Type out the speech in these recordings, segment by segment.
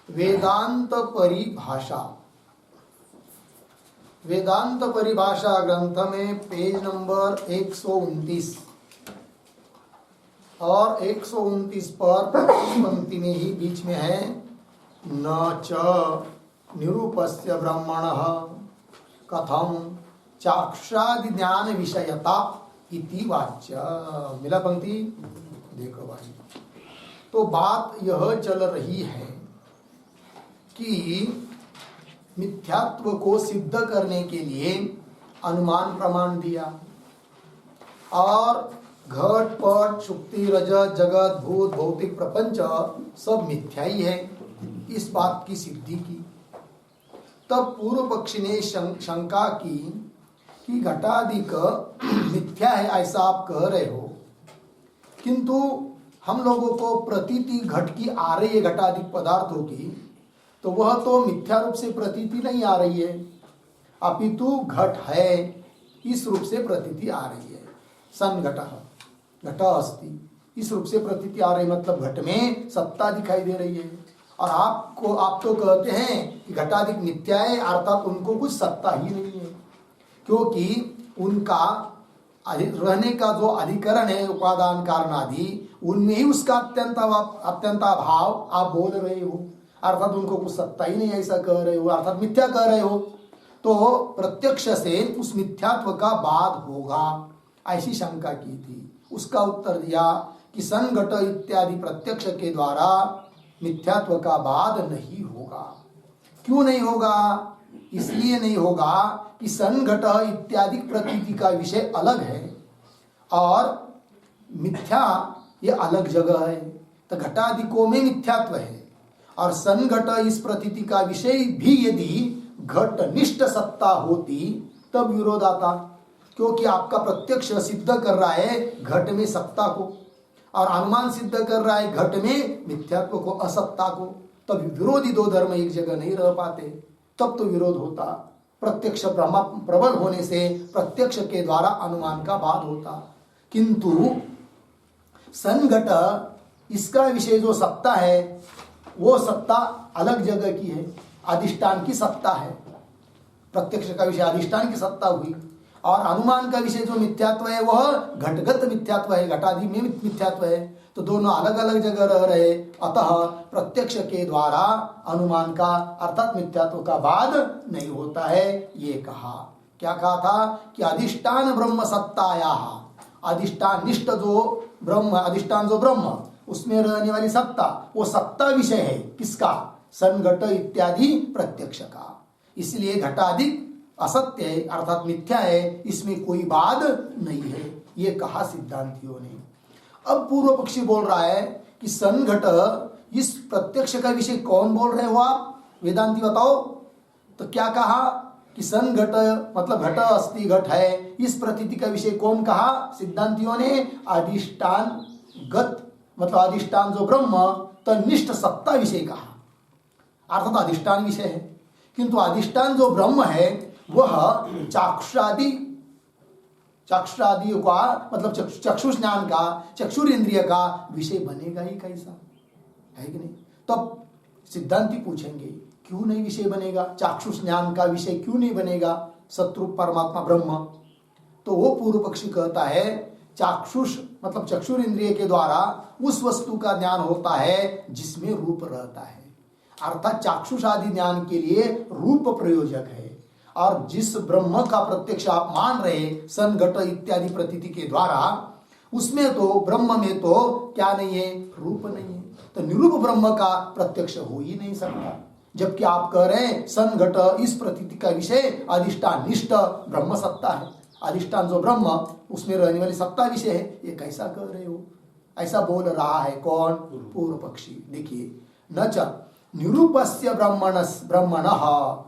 वेदांत परिभाषा, वेदांत परिभाषा ग्रंथ में पेज नंबर 129 और 129 पर पंक्ति में ही बीच में है न च निरूपस्य ब्रह्मणः कथम चाक्षादि ज्ञान विषयता इति वाच्य। मिला पंक्ति? देखो भाई, तो बात यह चल रही है कि मिथ्यात्व को सिद्ध करने के लिए अनुमान प्रमाण दिया और घट पट शुक्ति रजत जगत भूत भौतिक प्रपंच सब मिथ्या ही है, इस बात की सिद्धि की। तब पूर्व पक्षी ने शंका की कि घटादिक मिथ्या है ऐसा आप कह रहे हो, किंतु हम लोगों को प्रतीति घट की आ रही है घटादिक पदार्थों की, तो वह तो मिथ्या रूप से प्रतीति नहीं आ रही है, अपितु घट है इस रूप से प्रतीति आ रही है। सन घट अस्ति इस रूप से प्रतीति आ रही, मतलब घट में सत्ता दिखाई दे रही है। और आप तो कहते हैं कि घटादिक मिथ्या है, अर्थात उनको कुछ सत्ता ही नहीं है, क्योंकि उनका रहने का जो अधिकरण है उपादान कारण आदि, उनमें ही उसका अत्यंताभाव आप बोल रहे हो, अर्थात उनको कुछ सत्ता ही नहीं ऐसा कह रहे हो, अर्थात मिथ्या कह रहे हो। तो प्रत्यक्ष से उस मिथ्यात्व का बाद होगा ऐसी शंका की थी। उसका उत्तर दिया कि सन घट इत्यादि प्रत्यक्ष के द्वारा मिथ्यात्व का बाद नहीं होगा। क्यों नहीं होगा? इसलिए नहीं होगा कि सन घट इत्यादि प्रतीति का विषय अलग है और मिथ्या ये अलग जगह है। तो घटादिकों में मिथ्यात्व है और सन घट इस प्रतीति का विषय भी यदि घट निष्ठ सत्ता होती तब विरोध आता, क्योंकि आपका प्रत्यक्ष सिद्ध कर रहा है घट में सत्ता को और अनुमान सिद्ध कर रहा है घट में मिथ्यात्व को, असत्ता को। तब विरोधी दो धर्म एक जगह नहीं रह पाते, तब तो विरोध होता। प्रत्यक्ष प्रबल होने से प्रत्यक्ष के द्वारा अनुमान का बाद होता, किंतु संघट इसका विषय जो सत्ता है वो सत्ता अलग जगह की है, अधिष्ठान की सत्ता है। प्रत्यक्ष का विषय अधिष्ठान की सत्ता हुई और अनुमान का विषय जो मिथ्यात्व है वह घटगत मिथ्यात्व है, घटादि में मिथ्यात्व है। तो दोनों अलग अलग जगह रह रहे, अतः प्रत्यक्ष के द्वारा अनुमान का अर्थात मिथ्यात्व का बाद नहीं होता है। ये कहा, क्या कहा था कि अधिष्ठान ब्रह्म सत्ताया, अधिष्ठान निष्ठ जो ब्रह्म, अधिष्ठान जो ब्रह्म उसमें रहने वाली सत्ता, वो सत्ता विषय है किसका? संघट इत्यादि प्रत्यक्ष का। इसलिए घटादिक असत्य है अर्थात मिथ्या है, इसमें कोई बाद नहीं है, ये कहा सिद्धांतियों ने। अब पूर्व पक्षी बोल रहा है कि संघट इस प्रत्यक्ष का विषय कौन बोल रहे हो आप, वेदांती बताओ। तो क्या कहा कि संघट मतलब घट अस्ति घट है, इस प्रतीति का विषय कौन कहा? सिद्धांतियों ने अधिष्ठान गत मतलब अधिष्ठान जो ब्रह्म तनिष्ठ सत्ता विषय कहा, अर्थात अधिष्ठान विषय है। किंतु अधिष्ठान जो ब्रह्म है वह चाक्षुरादि का मतलब चक्षुष ज्ञान का, चक्षुर इंद्रिय का विषय बनेगा ही कैसा, है कि नहीं? तब सिद्धांती पूछेंगे क्यों नहीं विषय बनेगा, चाक्षुष ज्ञान का विषय क्यों नहीं बनेगा सतरूप परमात्मा ब्रह्म? तो वो पूर्व पक्षी कहता है चाक्षुष मतलब चक्षुर इंद्रिय के द्वारा उस वस्तु का ज्ञान होता है जिसमें रूप रहता है, अर्थात चाक्षुष आदि ज्ञान के लिए रूप प्रयोजक है। और जिस ब्रह्म का प्रत्यक्ष आप मान रहे संघट इत्यादि प्रतीति के द्वारा, उसमें तो ब्रह्म में तो क्या नहीं है? रूप नहीं है, तो निरूप ब्रह्म का प्रत्यक्ष हो ही नहीं सकता। जबकि आप कह रहे हैं संघट इस प्रतीति का विषय अधिष्ठान निष्ठ ब्रह्म सत्ता है, अधिष्ठान जो ब्रह्म उसमें रहने वाली सत्ता विषय है, ये कैसा कह रहे हो? ऐसा बोल रहा है कौन? पूर्व पक्षी। देखिए, न च निरूपस्य ब्रह्मणः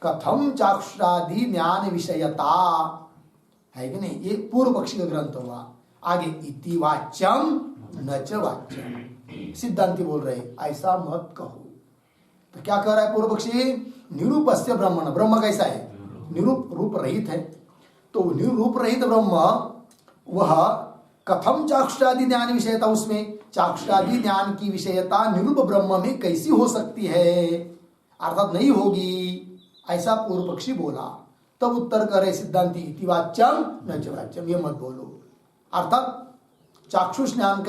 कथम चाक्षुरादि ज्ञान विषयता, है कि नहीं? ये पूर्व पक्षी का ग्रंथ हुआ। आगे इति वाच्यम न च वाच्यम, सिद्धांति बोल रहे ऐसा मत कहो। तो क्या कह रहा है पूर्व पक्षी? निरूपस्य ब्रह्मण, ब्रह्म कैसा है? निरूप रूप रहित है। तो निरूप रहित ब्रह्म वह कथम चाक्षुरादि ज्ञान विषयता, उसमें चाक्षुषादि ज्ञान की विषयता निरूप ब्रह्म में कैसी हो सकती है, अर्थात नहीं होगी, ऐसा पूर्व पक्षी बोला। तब उत्तर करे सिद्धांति इति वाच्यम न च वाच्यम, ये मत बोलो, अर्थात चाक्षुष ज्ञान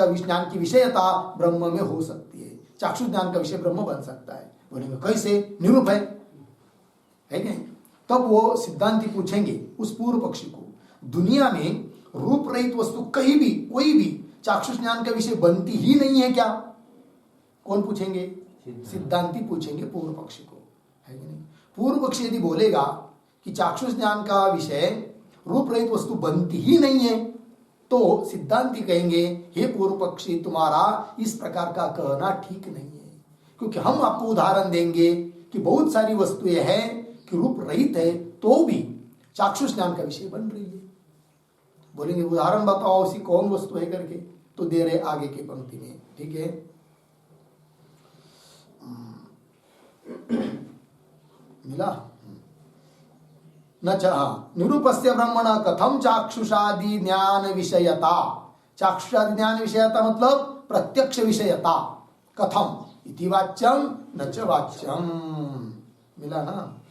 की विषयता ब्रह्म में हो सकती है, चाक्षुष ज्ञान का विषय ब्रह्म बन सकता है। बोलेंगे कैसे, निरूप है कि नहीं? तब वो सिद्धांति पूछेंगे उस पूर्व पक्षी को, दुनिया में रूप रहित वस्तु कहीं भी कोई भी चाक्षुष ज्ञान का विषय बनती ही नहीं है क्या? कौन पूछेंगे? सिद्धांति पूछेंगे पूर्व पक्षी को, है कि नहीं? पूर्व पक्षी यदि बोलेगा कि चाक्षुष ज्ञान का विषय रूप रहित वस्तु बनती ही नहीं है, तो सिद्धांति कहेंगे हे पूर्व पक्षी, तुम्हारा इस प्रकार का कहना ठीक नहीं है, क्योंकि हम आपको उदाहरण देंगे कि बहुत सारी वस्तुएं हैं कि रूप रहित है तो भी चाक्षुष ज्ञान का विषय बन रही है। बोलेंगे उदाहरण बताओ उसी कौन वस्तु है करके, तो दे रहे आगे की पंक्ति में, ठीक है? मिला न चाह निरूपस्य ब्रह्मण कथम चाक्षुषादि ज्ञान विषयता, चाक्षुषादि ज्ञान विषयता मतलब प्रत्यक्ष विषयता, कथम इति वाच्यम न च वाच्यम, मिला ना?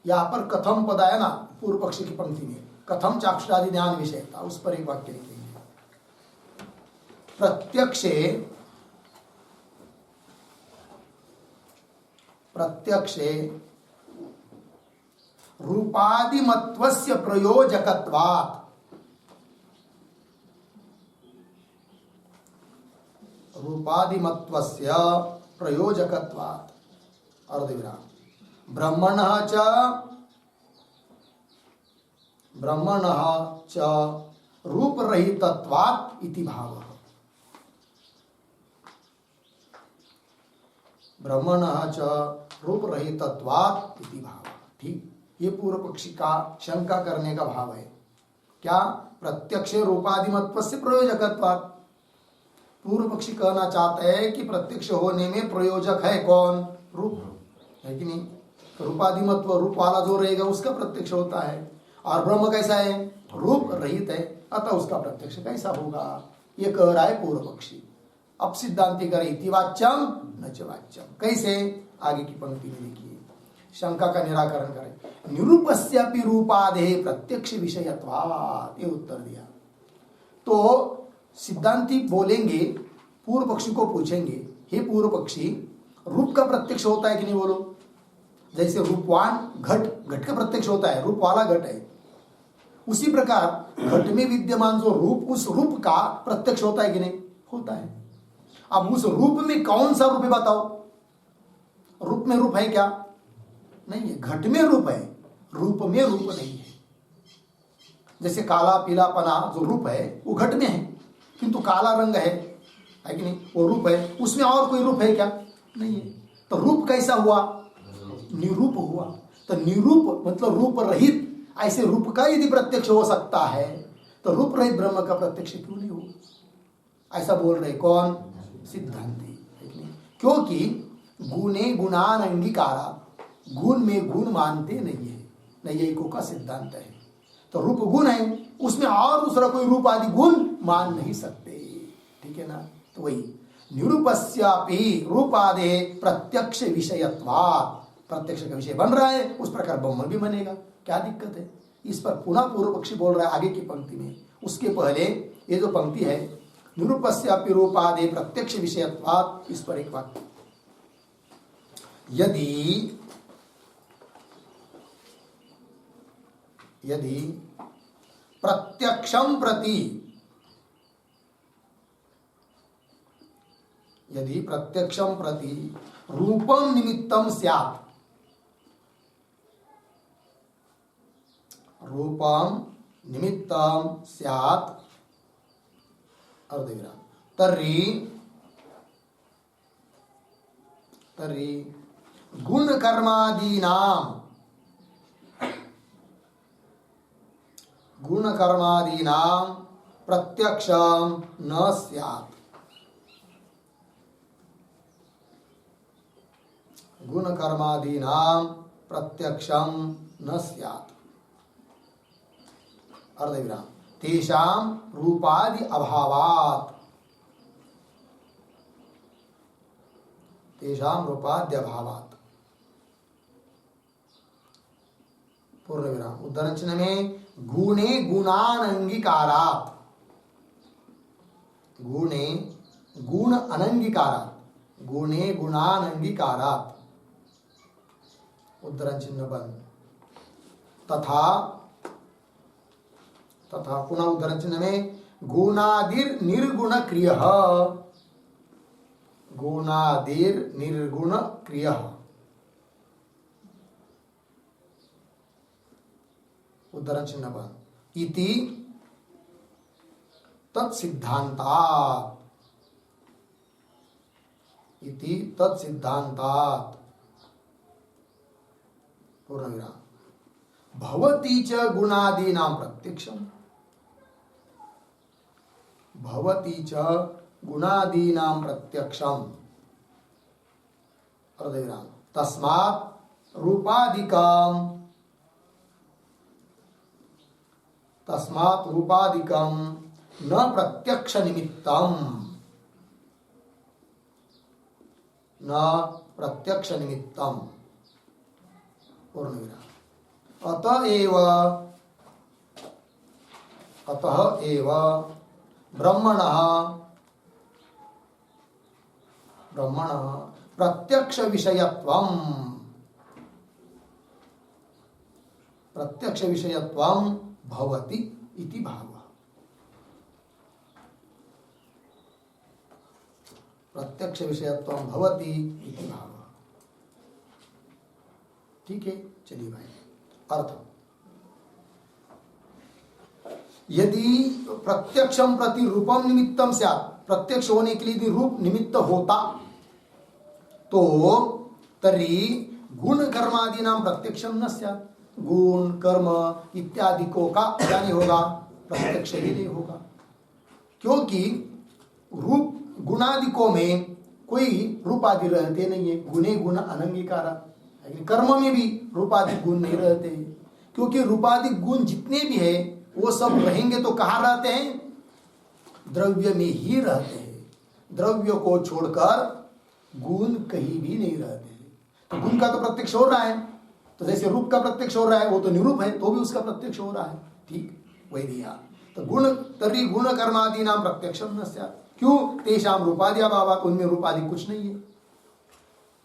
यहां पर कथम पद आया ना पूर्व पक्षी की पंक्ति में, कथम चाक्षुषादि ज्ञान विषयता, उस पर एक वाक्य लिखेंगे, प्रत्यक्षे रूपादिमत्वस्य प्रयोजकत्वात्, रूपादिमत्वस्य प्रयोजकत्वात् अर्धविराम ब्रह्मणः च रूपरहितत्वात् इति भावः, ब्रह्मणः च रूपरहितत्वात् इति भावः। ठीक, ये पूर्व पक्षी का शंका करने का भाव है। क्या? प्रत्यक्ष रूपादिमत्वस्य प्रयोजकत्वात्, पूर्व पक्षी कहना चाहते हैं कि प्रत्यक्ष होने में प्रयोजक है कौन? रूप, है कि नहीं? रूपादिमत्व, रूप वाला जो रहेगा उसका प्रत्यक्ष होता है, और ब्रह्म कैसा है? रूप रहित है, अतः उसका प्रत्यक्ष कैसा होगा? ये कह रहा है पूर्व पक्षी। अब सिद्धांति करे इति वाच्यम न च वाच्यम, कैसे? आगे की पंक्ति में देखिए, शंका का निराकरण करें। निरूपस्यापि रूपादेः प्रत्यक्ष विषयत्वात्, ये उत्तर दिया। तो सिद्धांति बोलेंगे, पूर्व पक्षी को पूछेंगे, हे पूर्व पक्षी, रूप का प्रत्यक्ष होता है कि नहीं? बोलो। जैसे रूपवान घट, घट का प्रत्यक्ष होता है, रूप वाला घट है, उसी प्रकार घट में विद्यमान जो रूप, उस रूप का प्रत्यक्ष होता है कि नहीं? होता है। अब उस रूप में कौन सा रूप है बताओ? रूप में रूप है क्या? नहीं है। घट में रूप है, रूप में रूप नहीं है। जैसे काला पीलापना जो रूप है वो घट में है, किंतु काला रंग है कि नहीं? वो रूप है, उसमें और कोई रूप है क्या? नहीं है। तो रूप कैसा हुआ? निरूप हुआ। तो निरूप मतलब रूप रहित, ऐसे रूप का यदि प्रत्यक्ष हो सकता है तो रूप रहित ब्रह्म का प्रत्यक्ष क्यों नहीं हो? ऐसा बोल रहे कौन? सिद्धांति। क्योंकि गुणे गुणान अंगीकारा, गुण में गुण मानते नहीं है, नैयायिकों का सिद्धांत है। तो रूप गुण है, उसमें और दूसरा कोई रूप आदि गुण मान नहीं सकते, ठीक है ना? तो वही निरूपस्यापि रूपादे प्रत्यक्ष विषयत्वात्, प्रत्यक्ष का विषय बन रहा है, उस प्रकार ब्रह्म भी बनेगा, क्या दिक्कत है? इस पर पुनः पूर्व पक्षी बोल रहा है आगे की पंक्ति में। उसके पहले ये जो पंक्ति है, निरूपस्यापि रूपादे प्रत्यक्ष विषयत्वात्, इस पर एक वाक्य, यदि प्रत्यक्षम प्रति, यदि प्रत्यक्षम प्रति रूपम निमित्तम स्यात्, रूपम निमित्तम स्यात् अर्धविराम, तर्हि गुण कर्मादीनाम प्रत्यक्षम न स्यात्, गुण कर्मादीनाम प्रत्यक्षम न स्यात् अर्धविराम। तेषां रूपादि अभावात्, तेषां रूपाद्य अभावात्। पूर्ण विराम। उद्धरण चिन्ह में गुणे गुणानंगीकारात्, गुणे गुण अनंगीकारात्, गुणे गुणानंगीकारात्, उद्धरण चिन्ह बंद। तथा, तथा पुनः उद्धरण चिन्ह में गुणादिर निर्गुण क्रियः, गुणादिर निर्गुण क्रियः, उद्धरण चिन्ह बंद। इति तत्सिद्धांतात्, इति तत्सिद्धांतात्, पूर्ण विराम। भवति च गुणादीनां प्रत्यक्षम्, भवति च गुणादीनां प्रत्यक्षम्, अर्धविराम। तस्मात् रूपादिकम्, तस्मात् रूपादिकम् न प्रत्यक्ष निमित्तम्, न प्रत्यक्ष निमित्तम्, पूर्ण विराम। अतएव, अतएव ब्रह्मणः, ब्रह्मणः प्रत्यक्ष विषयत्वम्, प्रत्यक्ष विषयत्वम् भवति इति भावः। प्रत्यक्ष विषयत्वम् भवति इति भावः। ठीक है, चलिए भाई। अर्थ, यदि प्रत्यक्षम प्रति रूपम निमित्तम स्यात्, प्रत्यक्ष होने के लिए यदि रूप निमित्त होता तो तर्हि गुण कर्मादि नाम प्रत्यक्षम न स्यात्, गुण कर्म इत्यादि को का क्या नहीं होगा, प्रत्यक्ष ही नहीं होगा। क्योंकि रूप गुणादिकों में कोई रूपादि रहते नहीं है, गुणे गुण अनंगीकारा। कर्म में भी रूपादि गुण नहीं रहते, क्योंकि रूपादि गुण जितने भी है वो सब रहेंगे तो कहाँ रहते हैं, द्रव्य में ही रहते हैं। द्रव्य को छोड़कर गुण कहीं भी नहीं रहते। तो गुण का तो प्रत्यक्ष हो रहा है, तो जैसे रूप का प्रत्यक्ष हो रहा है, वो तो निरूप है तो भी उसका प्रत्यक्ष हो रहा है। ठीक वही दिया। तो गुण तर्हि गुण कर्मादि नाम प्रत्यक्षम न स्यात्, क्यों, तेषाम रूपादि अभावात्, उनमें रूपादि कुछ नहीं है।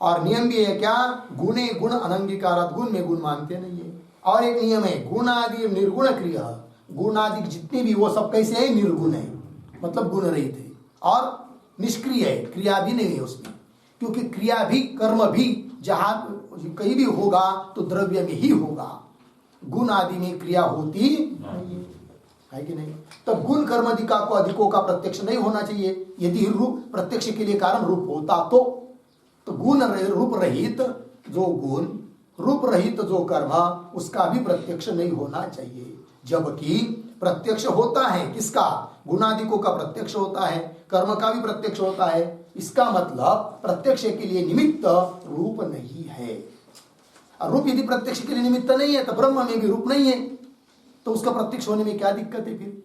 और नियम भी है क्या, गुणे गुण अनंगीकारात्, गुण में गुण मानते नहीं है। और एक नियम है गुणादि निर्गुण क्रिया, गुणादि जितने भी वो सब कैसे है, निर्गुण है, मतलब गुण रहित है और निष्क्रिय है, क्रिया भी नहीं है उसमें। क्योंकि क्रिया भी कर्म भी जहां कहीं भी होगा तो द्रव्य में ही होगा, गुण आदि में क्रिया होती नहीं है कि नहीं। तो गुण कर्म अधिकों का प्रत्यक्ष नहीं होना चाहिए। यदि रूप प्रत्यक्ष के लिए कारण रूप होता तो गुण रूप रहित जो गुण, रूप रहित जो कर्म, उसका भी प्रत्यक्ष नहीं होना चाहिए। जबकि प्रत्यक्ष होता है किसका, गुणादिकों का प्रत्यक्ष होता है, कर्म का भी प्रत्यक्ष होता है। इसका मतलब प्रत्यक्ष के लिए निमित्त रूप नहीं है। और रूप यदि प्रत्यक्ष के लिए निमित्त नहीं है तो ब्रह्म में भी रूप नहीं है, तो उसका प्रत्यक्ष होने में क्या दिक्कत है। फिर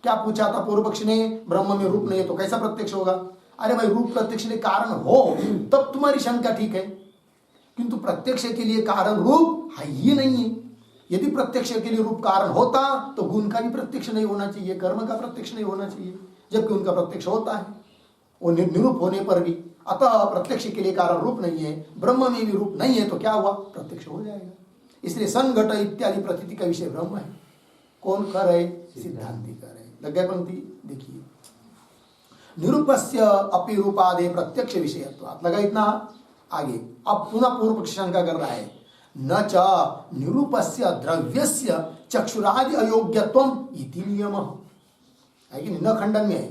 क्या पूछा था पूर्व पक्ष ने, ब्रह्म में रूप नहीं है तो कैसा प्रत्यक्ष होगा। अरे भाई, रूप प्रत्यक्ष के कारण हो तब तुम्हारी शंका ठीक है, किंतु प्रत्यक्ष के लिए कारण रूप है ही नहीं है। यदि प्रत्यक्ष के लिए रूप कारण होता तो गुण का भी प्रत्यक्ष नहीं होना चाहिए, कर्म का प्रत्यक्ष नहीं होना चाहिए, जबकि उनका प्रत्यक्ष होता है वो निरूप होने पर भी। अतः प्रत्यक्ष के लिए कारण रूप नहीं है, ब्रह्म में भी रूप नहीं है, तो क्या हुआ, प्रत्यक्ष हो जाएगा। इसलिए संघट इत्यादि प्रतीति का विषय ब्रह्म है। कौन कर रहे, सिद्धांति कर रहे। लग गए पंक्ति, देखिए। निरूपस्य अपि रूपादे प्रत्यक्ष विषयत्वात्, लगा इतना। आगे अब पुनः पूर्व पक्ष शंका कर रहा है, न च निरूपस्य द्रव्यस्य चक्षुरादि अयोग्यत्वम इति नियम है कि न खंडन में है।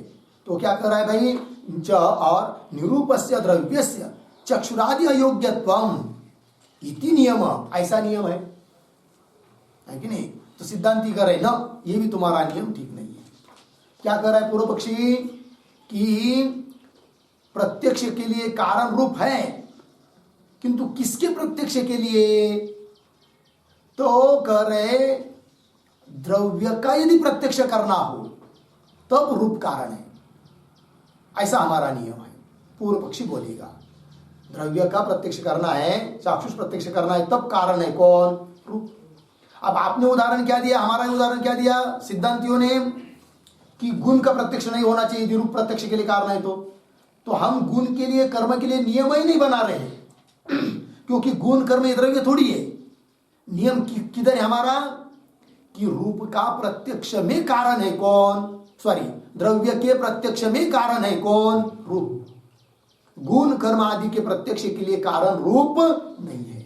तो क्या कर रहा है भाई, च और निरूपस्य द्रव्यस्य चक्षुरादि अयोग्यत्वम इति नियम, ऐसा नियम है कि नहीं। तो सिद्धांति कर रहे न, ये भी तुम्हारा नियम ठीक नहीं है। क्या कर रहा है पूर्व पक्षी कि प्रत्यक्ष के लिए कारण रूप है, किंतु किसके प्रत्यक्ष के लिए, तो कह रहे द्रव्य का यदि प्रत्यक्ष करना हो तब रूप कारण है, ऐसा हमारा नियम है। पूर्व पक्षी बोलेगा द्रव्य का प्रत्यक्ष करना है, चाक्षुष प्रत्यक्ष करना है, तब कारण है कौन? रूप। अब आपने उदाहरण क्या दिया, हमारा उदाहरण क्या दिया सिद्धांतियों ने कि गुण का प्रत्यक्ष नहीं होना चाहिए यदि रूप प्रत्यक्ष के लिए कारण है तो हम गुण के लिए कर्म के लिए नियम ही नहीं बना रहे क्योंकि गुण कर्म ये द्रव्य थोड़ी है। नियम किधर है हमारा कि रूप का प्रत्यक्ष में कारण है कौन? द्रव्य के प्रत्यक्ष में कारण है कौन? रूप। गुण कर्म आदि के प्रत्यक्ष के लिए कारण रूप नहीं है।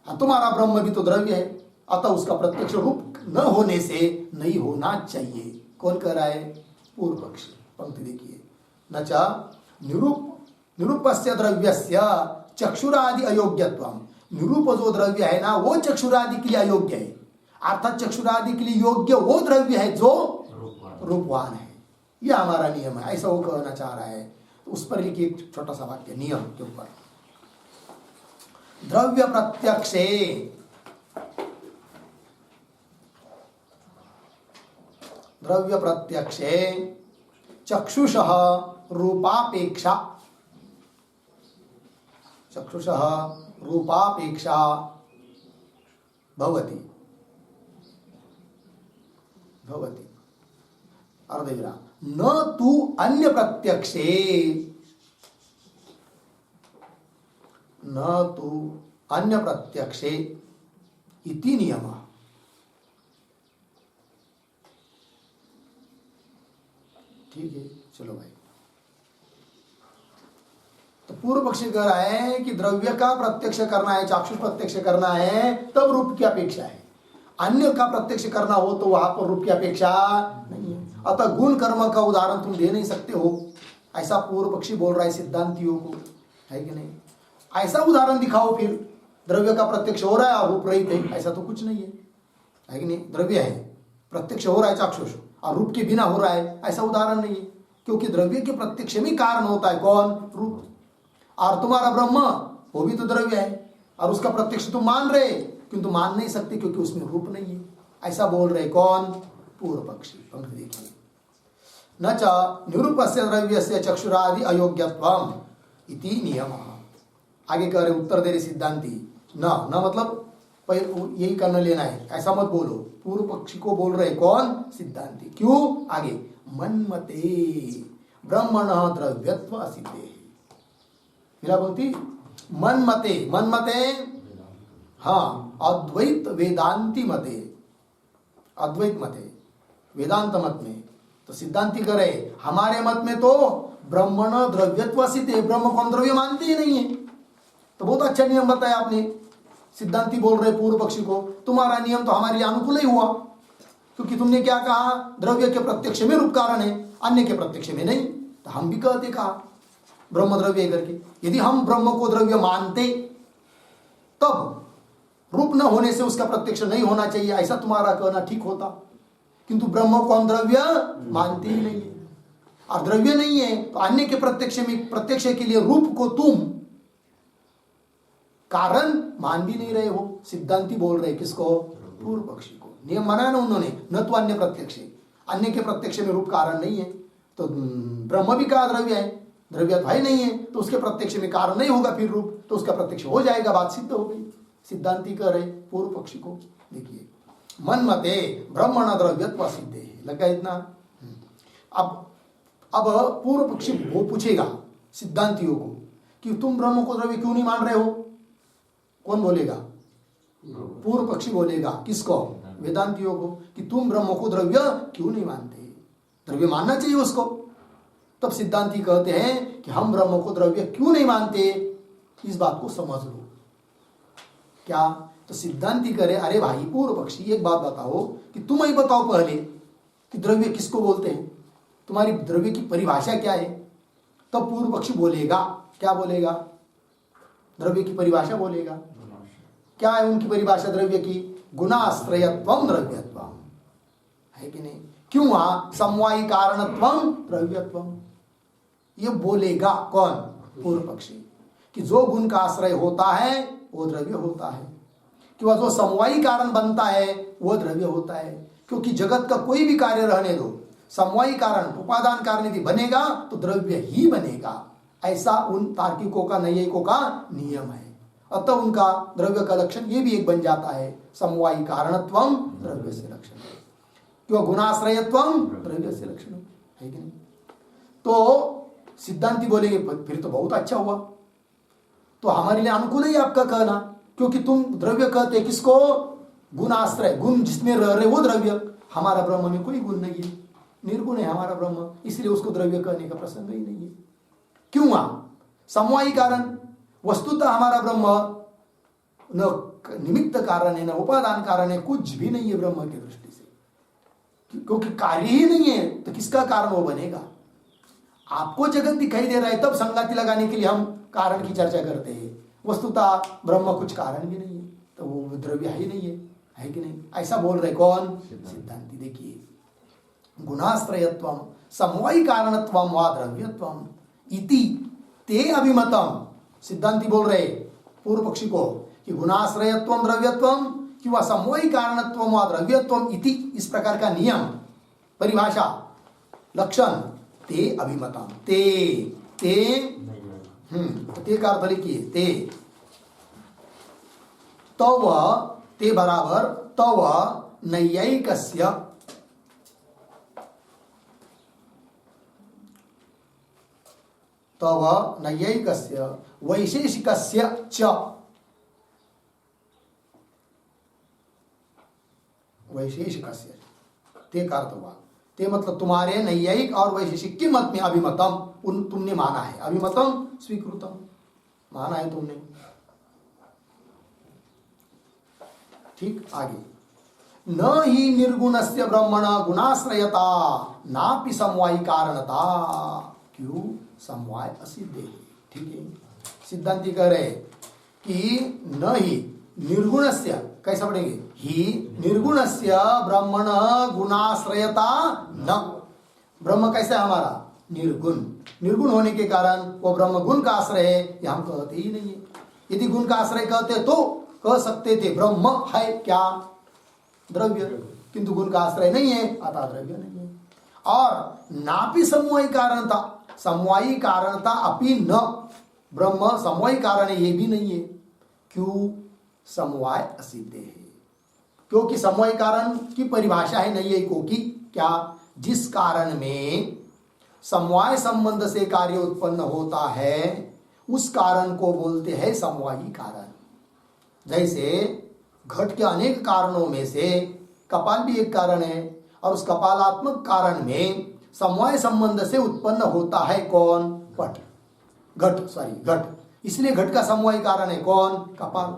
तुम्हारा ब्रह्म भी तो द्रव्य है, अतः उसका प्रत्यक्ष रूप न होने से नहीं होना चाहिए। कौन कह रहा है? पूर्व पक्ष। पंक्ति देखिए, न च निरूपस्य द्रव्यस्य चक्षुरादि अयोग्यत्वम। निरूप जो द्रव्य है ना वो चक्षुरादि के लिए अयोग्य है, अर्थात चक्षुरादि के लिए योग्य वो द्रव्य है जो रूपवान है। यह हमारा नियम है, ऐसा वो कहना चाह रहा है। तो उस पर लिखिए एक छोटा सा वाक्य नियम के ऊपर। द्रव्य प्रत्यक्षे चक्षुषः रूपापेक्षा भवति अर्धविराम न तु अन्य प्रत्यक्षे इति नियमः। ठीक है, चलो भाई। तो पूर्व पक्षी कह रहा है कि द्रव्य का प्रत्यक्ष करना है, चाक्षुष प्रत्यक्ष करना है, तब रूप की अपेक्षा है। अन्य का प्रत्यक्ष करना हो तो वहां पर रूप की अपेक्षा नहीं है। अतः गुण कर्म का उदाहरण तुम दे नहीं सकते हो, ऐसा पूर्व पक्षी बोल रहा है सिद्धांतियों को, है कि नहीं? ऐसा उदाहरण दिखाओ फिर, द्रव्य का प्रत्यक्ष हो रहा है और रूप रहित है, ऐसा तो कुछ नहीं है कि नहीं? द्रव्य है, प्रत्यक्ष हो रहा है चाक्षुष, और रूप के बिना हो रहा है, ऐसा उदाहरण नहीं है। क्योंकि द्रव्य के प्रत्यक्ष में कारण होता है कौन? रूप। और तुम्हारा ब्रह्म वो भी तो द्रव्य है, और उसका प्रत्यक्ष तुम मान रहे किंतु मान नहीं सकते क्योंकि उसमें रूप नहीं है, ऐसा बोल रहे कौन? पूर्व पक्षी। पंक्ति देखिए, न च निरूपस्य द्रव्यस्य चक्षुरादि अयोग्यत्वम इति नियमः। आगे कह रहे, उत्तर दे रहे सिद्धांती, न मतलब यही करना लेना है, ऐसा मत बोलो। पूर्व पक्षी को बोल रहे कौन? सिद्धांती। क्यों? आगे, मन्मते ब्रह्मणः द्रव्यत्व असिद्धे। मिला पंक्ति, मन्मते हाँ, अद्वैत वेदांती मते, अद्वैत मते वेदांत मत में। तो सिद्धांती कह रहे हमारे मत में तो ब्रह्मण द्रव्यत्व सिद्ध है, ब्रह्म को हम द्रव्य मानते ही नहीं है। तो बहुत अच्छा नियम बताया आपने। सिद्धांती बोल रहे पूर्व पक्षी को, तुम्हारा नियम तो हमारे लिए अनुकूल ही हुआ, क्योंकि तुमने क्या कहा? द्रव्य के प्रत्यक्ष में रूप कारण है, अन्य के प्रत्यक्ष में नहीं। तो हम भी कहते कहा ब्रह्म द्रव्य करके। यदि हम ब्रह्म को द्रव्य मानते तब रूप न होने से उसका प्रत्यक्ष नहीं होना चाहिए, ऐसा तुम्हारा कहना ठीक होता। किंतु ब्रह्म को हम द्रव्य मानते ही नहीं है, और द्रव्य नहीं है तो अन्य के प्रत्यक्ष के लिए रूप को तुम कारण मान भी नहीं रहे हो। सिद्धांती बोल रहे किसको? पूर्व पक्षी को। नियम बनाया ना उन्होंने, न तो अन्य प्रत्यक्ष, अन्य के प्रत्यक्ष में रूप कारण नहीं है, तो ब्रह्म भी का द्रव्य है, द्रव्य भाई नहीं है, तो उसके प्रत्यक्ष में कारण नहीं होगा फिर रूप, तो उसका प्रत्यक्ष हो जाएगा, बात सिद्ध हो गई। सिद्धांती कह रहे पूर्व पक्षी को। देखिए, मन्मते ब्रह्मण द्रव्यत्व सिद्धे, लगा इतना। अब पूर्व पक्षी वो पूछेगा सिद्धांतियों को कि तुम ब्रह्म को द्रव्य क्यों नहीं मान रहे हो? कौन बोलेगा? पूर्व पक्षी बोलेगा किसको? वेदांतियों को, कि तुम ब्रह्म को द्रव्य क्यों नहीं मानते? द्रव्य मानना चाहिए उसको। तब सिद्धांती कहते हैं कि हम ब्रह्म को द्रव्य क्यों नहीं मानते, इस बात को समझ लो। क्या? तो सिद्धांती करे, अरे भाई पूर्व पक्षी एक बात बताओ कि तुम ही बताओ पहले कि द्रव्य किसको बोलते हैं, तुम्हारी द्रव्य की परिभाषा क्या है? तब पूर्व पक्षी बोलेगा, क्या बोलेगा? द्रव्य की परिभाषा बोलेगा। क्या है उनकी परिभाषा द्रव्य की? गुणाश्रयत्वम द्रव्यत्वम, है कि नहीं? क्यों? वहां समवायी कारणत्वम द्रव्यत्वम, ये बोलेगा कौन? पूर्व पक्षी, कि जो गुण का आश्रय होता है वो द्रव्य होता है, कि वह जो समवायी कारण बनता है वह द्रव्य होता है। क्योंकि जगत का कोई भी कार्य रहने दो, समवायी कारण उपादान कारण यदि बनेगा तो द्रव्य ही बनेगा, ऐसा उन तार्किकों का, नैयायिकों का नियम है। अतः उनका द्रव्य का लक्षण ये भी एक बन जाता है, समवायी कारणत्वम द्रव्य से लक्षण, क्यों गुणाश्रयत्वम द्रव्य से लक्षण है कि नहीं। तो सिद्धांति बोलेंगे फिर तो बहुत अच्छा हुआ, तो हमारे लिए अनुकूल है आपका कहना, क्योंकि तुम द्रव्य कहते किसको, गुणाश्रय, गुण जिसमें रह रहे वो द्रव्य। हमारा ब्रह्म में कोई गुण नहीं है, निर्गुण है हमारा ब्रह्म, इसलिए उसको द्रव्य कहने का प्रसंग ही नहीं है। क्यों? समवायी कारण, वस्तुतः हमारा ब्रह्म न निमित्त कारण है, न उपादान कारण है, कुछ भी नहीं है ब्रह्म की दृष्टि से, क्योंकि कार्य ही नहीं है तो किसका कारण वो बनेगा। आपको जगत दिखाई दे रहा है तब संगाति लगाने के लिए हम कारण की चर्चा करते हैं, वस्तुतः ब्रह्म कुछ कारण भी नहीं है, तो वो द्रव्य ही नहीं है कि नहीं। ऐसा बोल रहे कौन? सिद्धांति। देखिए, गुणाश्रयत्वम समवायी कारणत्वम वा द्रव्यत्वम इति ते अभिमतम। सिद्धांति बोल रहे पूर्व पक्षी को कि गुणाश्रयत्वम द्रव्यत्वम किंवा समवायी कारणत्वम वा द्रव्यत्वम इति, इस प्रकार का नियम, परिभाषा, लक्षण, ते अभिमतम, ते का अर्थ लिखिए, ते बराबर तव नैयायिकस्य, तव नैयायिकस्य वैशेषिकस्य च, वैशेषिकस्य ते का अर्थ हुआ, ते मतलब तुम्हारे नैयायिक और वैशेषिक के मत में अभिमतम, उन तुमने माना है, अभिमतम स्वीकृतम, माना है तुमने। ठीक, आगे, न ही निर्गुणस्य ब्रह्मण गुणाश्रयता नापि समवायी कारणता, क्यों समवाय असिद्ध है। ठीक है, सिद्धांति कह रहे कि न ही निर्गुणस्य, कैसा पढ़ेंगे, ही निर्गुणस्य ब्रह्मण गुणाश्रयता न, ब्रह्म कैसा है हमारा, निर्गुण, निर्गुण होने के कारण वो ब्रह्म गुण का आश्रय है, ये हम कहते ही नहीं है। यदि गुण का आश्रय कहते तो कह सकते थे ब्रह्म है क्या, द्रव्य, किंतु गुण का आश्रय नहीं है, अतः द्रव्य नहीं है। और नापि समवायी कारणता, समवायी कारणता अपि न, ब्रह्म समवायी कारण है ये भी नहीं है। क्यों? समवाय असिद्ध है, क्योंकि समवाय कारण की परिभाषा है नैयायिकों की क्या, जिस कारण में समवाय संबंध से कार्य उत्पन्न होता है उस कारण को बोलते हैं समवायी कारण। जैसे घट के अनेक कारणों में से कपाल भी एक कारण है, और उस कपालात्मक कारण में समवाय संबंध से उत्पन्न होता है कौन, पट, घट, इसलिए घट का समवाय कारण है कौन, कपाल।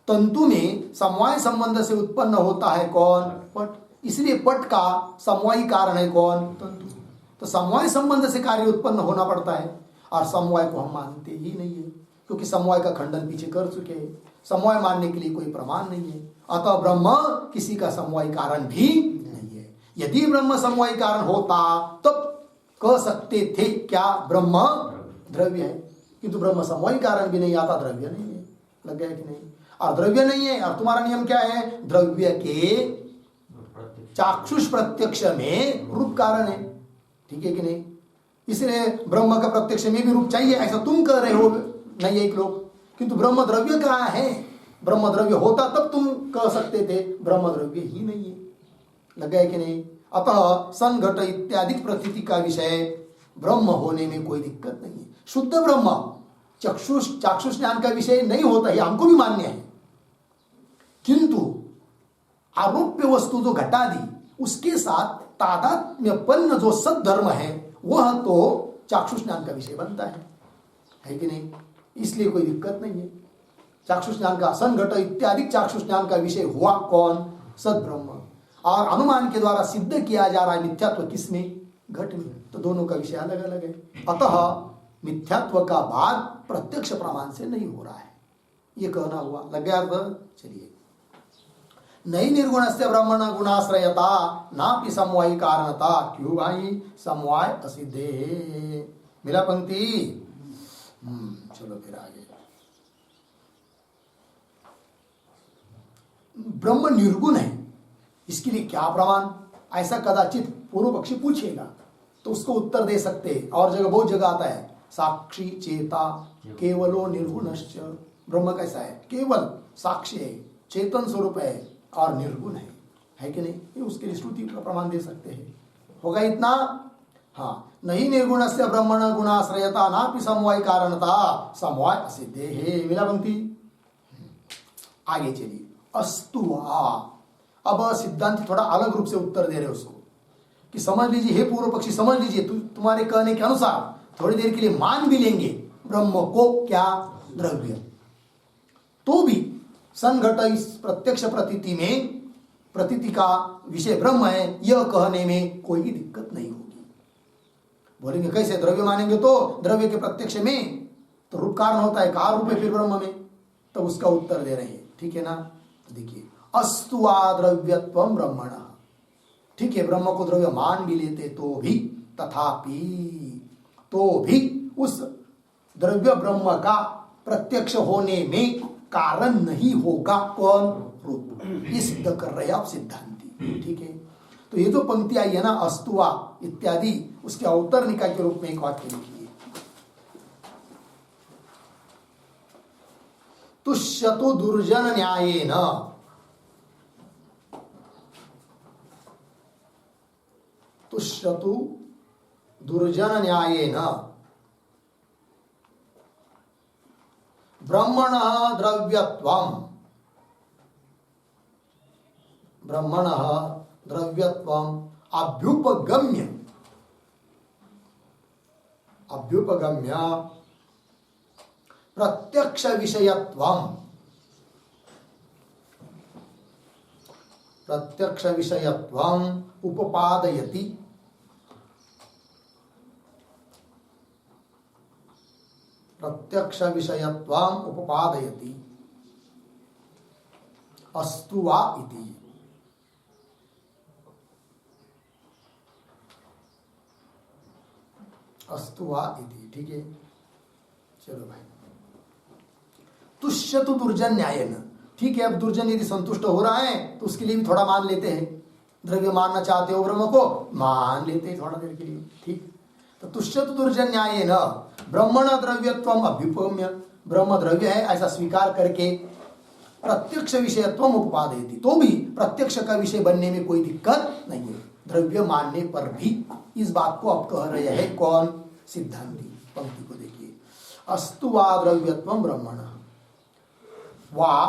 तंतु में समवाय संबंध से उत्पन्न होता है कौन, पट, इसलिए पट का समवायी कारण है कौन, तंतु। तो समवाय संबंध से कार्य उत्पन्न होना पड़ता है, और समवाय को हम मानते ही नहीं है, क्योंकि समवाय का खंडन पीछे कर चुके हैं, समवाय मानने के लिए कोई प्रमाण नहीं है। अतः ब्रह्म किसी का समवाय कारण भी नहीं है। यदि ब्रह्म समवाय कारण होता तब कह सकते थे क्या, ब्रह्म द्रव्य है, किंतु ब्रह्म समवाय कारण भी नहीं आता, द्रव्य नहीं है। लग गया कि नहीं? और द्रव्य नहीं है, और तुम्हारा नियम क्या है, द्रव्य के चाक्षुष प्रत्यक्ष में रूप कारण है। ठीक है कि नहीं? इसलिए ब्रह्म का प्रत्यक्ष में भी रूप चाहिए, ऐसा तुम कह रहे हो नैयायिक लोग, किंतु ब्रह्म द्रव्य कहाँ है? ब्रह्म द्रव्य होता तब तुम कह सकते थे, ब्रह्म द्रव्य ही नहीं है। लग गया कि नहीं? अतः सन घट इत्यादि प्रतीति का विषय ब्रह्म होने में कोई दिक्कत नहीं है। शुद्ध ब्रह्म चाक्षुष ज्ञान का विषय नहीं होता है, हमको भी मान्य है, किंतु आरोप्य वस्तु जो घटादी उसके साथ तादात्म्यपन्न जो सद्धर्म है वह तो चाक्षुष ज्ञान का विषय बनता है कि नहीं? इसलिए कोई दिक्कत नहीं है। चाक्षुष ज्ञान का संघट इत्यादि चाक्षुष ज्ञान का विषय हुआ कौन? सद्ब्रह्म। और अनुमान के द्वारा सिद्ध किया जा रहा है मिथ्यात्व किसमें? घट में। तो दोनों का विषय अलग अलग है। अतः मिथ्यात्व का बाद प्रत्यक्ष प्रमाण से नहीं हो रहा है, ये कहना हुआ। लग गया अर्थ? चलिए, नई निर्गुण से ब्रह्मण गुणाश्रयता नापि समवायी कारणता, क्यों भाई? समवाय असिद्धे। मिला पंक्ति? चलो फिर आगे। ब्रह्म निर्गुण है, इसके लिए क्या प्रमाण, ऐसा कदाचित पूर्व पक्षी पूछेगा तो उसको उत्तर दे सकते हैं। और जगह बहुत जगह आता है साक्षी चेता केवलो निर्गुणश्च, ब्रह्म कैसा है, केवल साक्षी है, चेतन स्वरूप है और निर्गुण है कि नहीं, ये उसके लिए श्रुति का प्रमाण दे सकते हैं। होगा इतना, हाँ, नहीं निर्गुण से ब्रह्मण गुणाश्रयता नापि समवाय कारणता समवाय असिद्धे है। मिला पंक्ति, आगे चलिए। अस्तुवा, अब सिद्धांत थोड़ा अलग रूप से उत्तर दे रहे उसको कि समझ लीजिए हे पूर्व पक्षी, समझ लीजिए तुम्हारे कहने के अनुसार थोड़ी देर के लिए मान भी लेंगे ब्रह्म को क्या, द्रव्य, तो भी संघट इस प्रत्यक्ष प्रतीति में प्रतीति का विषय ब्रह्म है, यह कहने में कोई भी दिक्कत नहीं होगी। बोलेंगे कैसे, द्रव्य मानेंगे तो द्रव्य के प्रत्यक्ष में तो रूप कारण होता है, कहा रूप है फिर ब्रह्म में, तो उसका उत्तर दे रहे हैं, ठीक है ना। देखिए, अस्तुवा द्रव्यत्वम ब्रह्मण, ठीक है, ब्रह्म को द्रव्य मान भी लेते तो भी, तथापि, तो भी उस द्रव्य ब्रह्म का प्रत्यक्ष होने में कारण नहीं होगा कौन, रूप। ये सिद्ध कर रहे हैं आप सिद्धांति, ठीक है। तो ये जो पंक्ति आई है ना, अस्तुवा इत्यादि, उसके अवतरणिका के रूप में एक वाक्य लिखिए। तुष्यतु दुर्जन न्यायेन, तुष्यतु दुर्जन न्यायेन ब्रह्मणः द्रव्यत्वम्, ब्रह्मणः द्रव्यत्वम् अभ्युपगम्य, अभ्युपगम्य प्रत्यक्ष विषयत्वम्, प्रत्यक्ष विषयत्वम् उपपादयति, प्रत्यक्ष विषयत्वम् उपपादयति अस्तुवा इति। अस्तुवा इति, ठीक है। चलो भाई, तुष्यतु दुर्जन न्यायेन, ठीक है। अब दुर्जन यदि संतुष्ट हो रहा है तो उसके लिए भी थोड़ा मान लेते हैं, द्रव्य मानना चाहते हो ब्रह्म को, मान लेते हैं थोड़ा देर के लिए, ठीक। तो तुष्यतु दुर्जन न्यायेन ब्रह्मण द्रव्यत्वम् अभ्युपगम्य, ब्रह्म द्रव्य है ऐसा स्वीकार करके प्रत्यक्ष विषयत्वम् उपपादयति, तो भी प्रत्यक्ष का विषय बनने में कोई दिक्कत नहीं है, द्रव्य मानने पर भी। इस बात को अब कह रहे हैं कौन, सिद्धांति। पंक्ति को देखिए, अस्तु वा द्रव्यत्वम् ब्रह्मणः, वा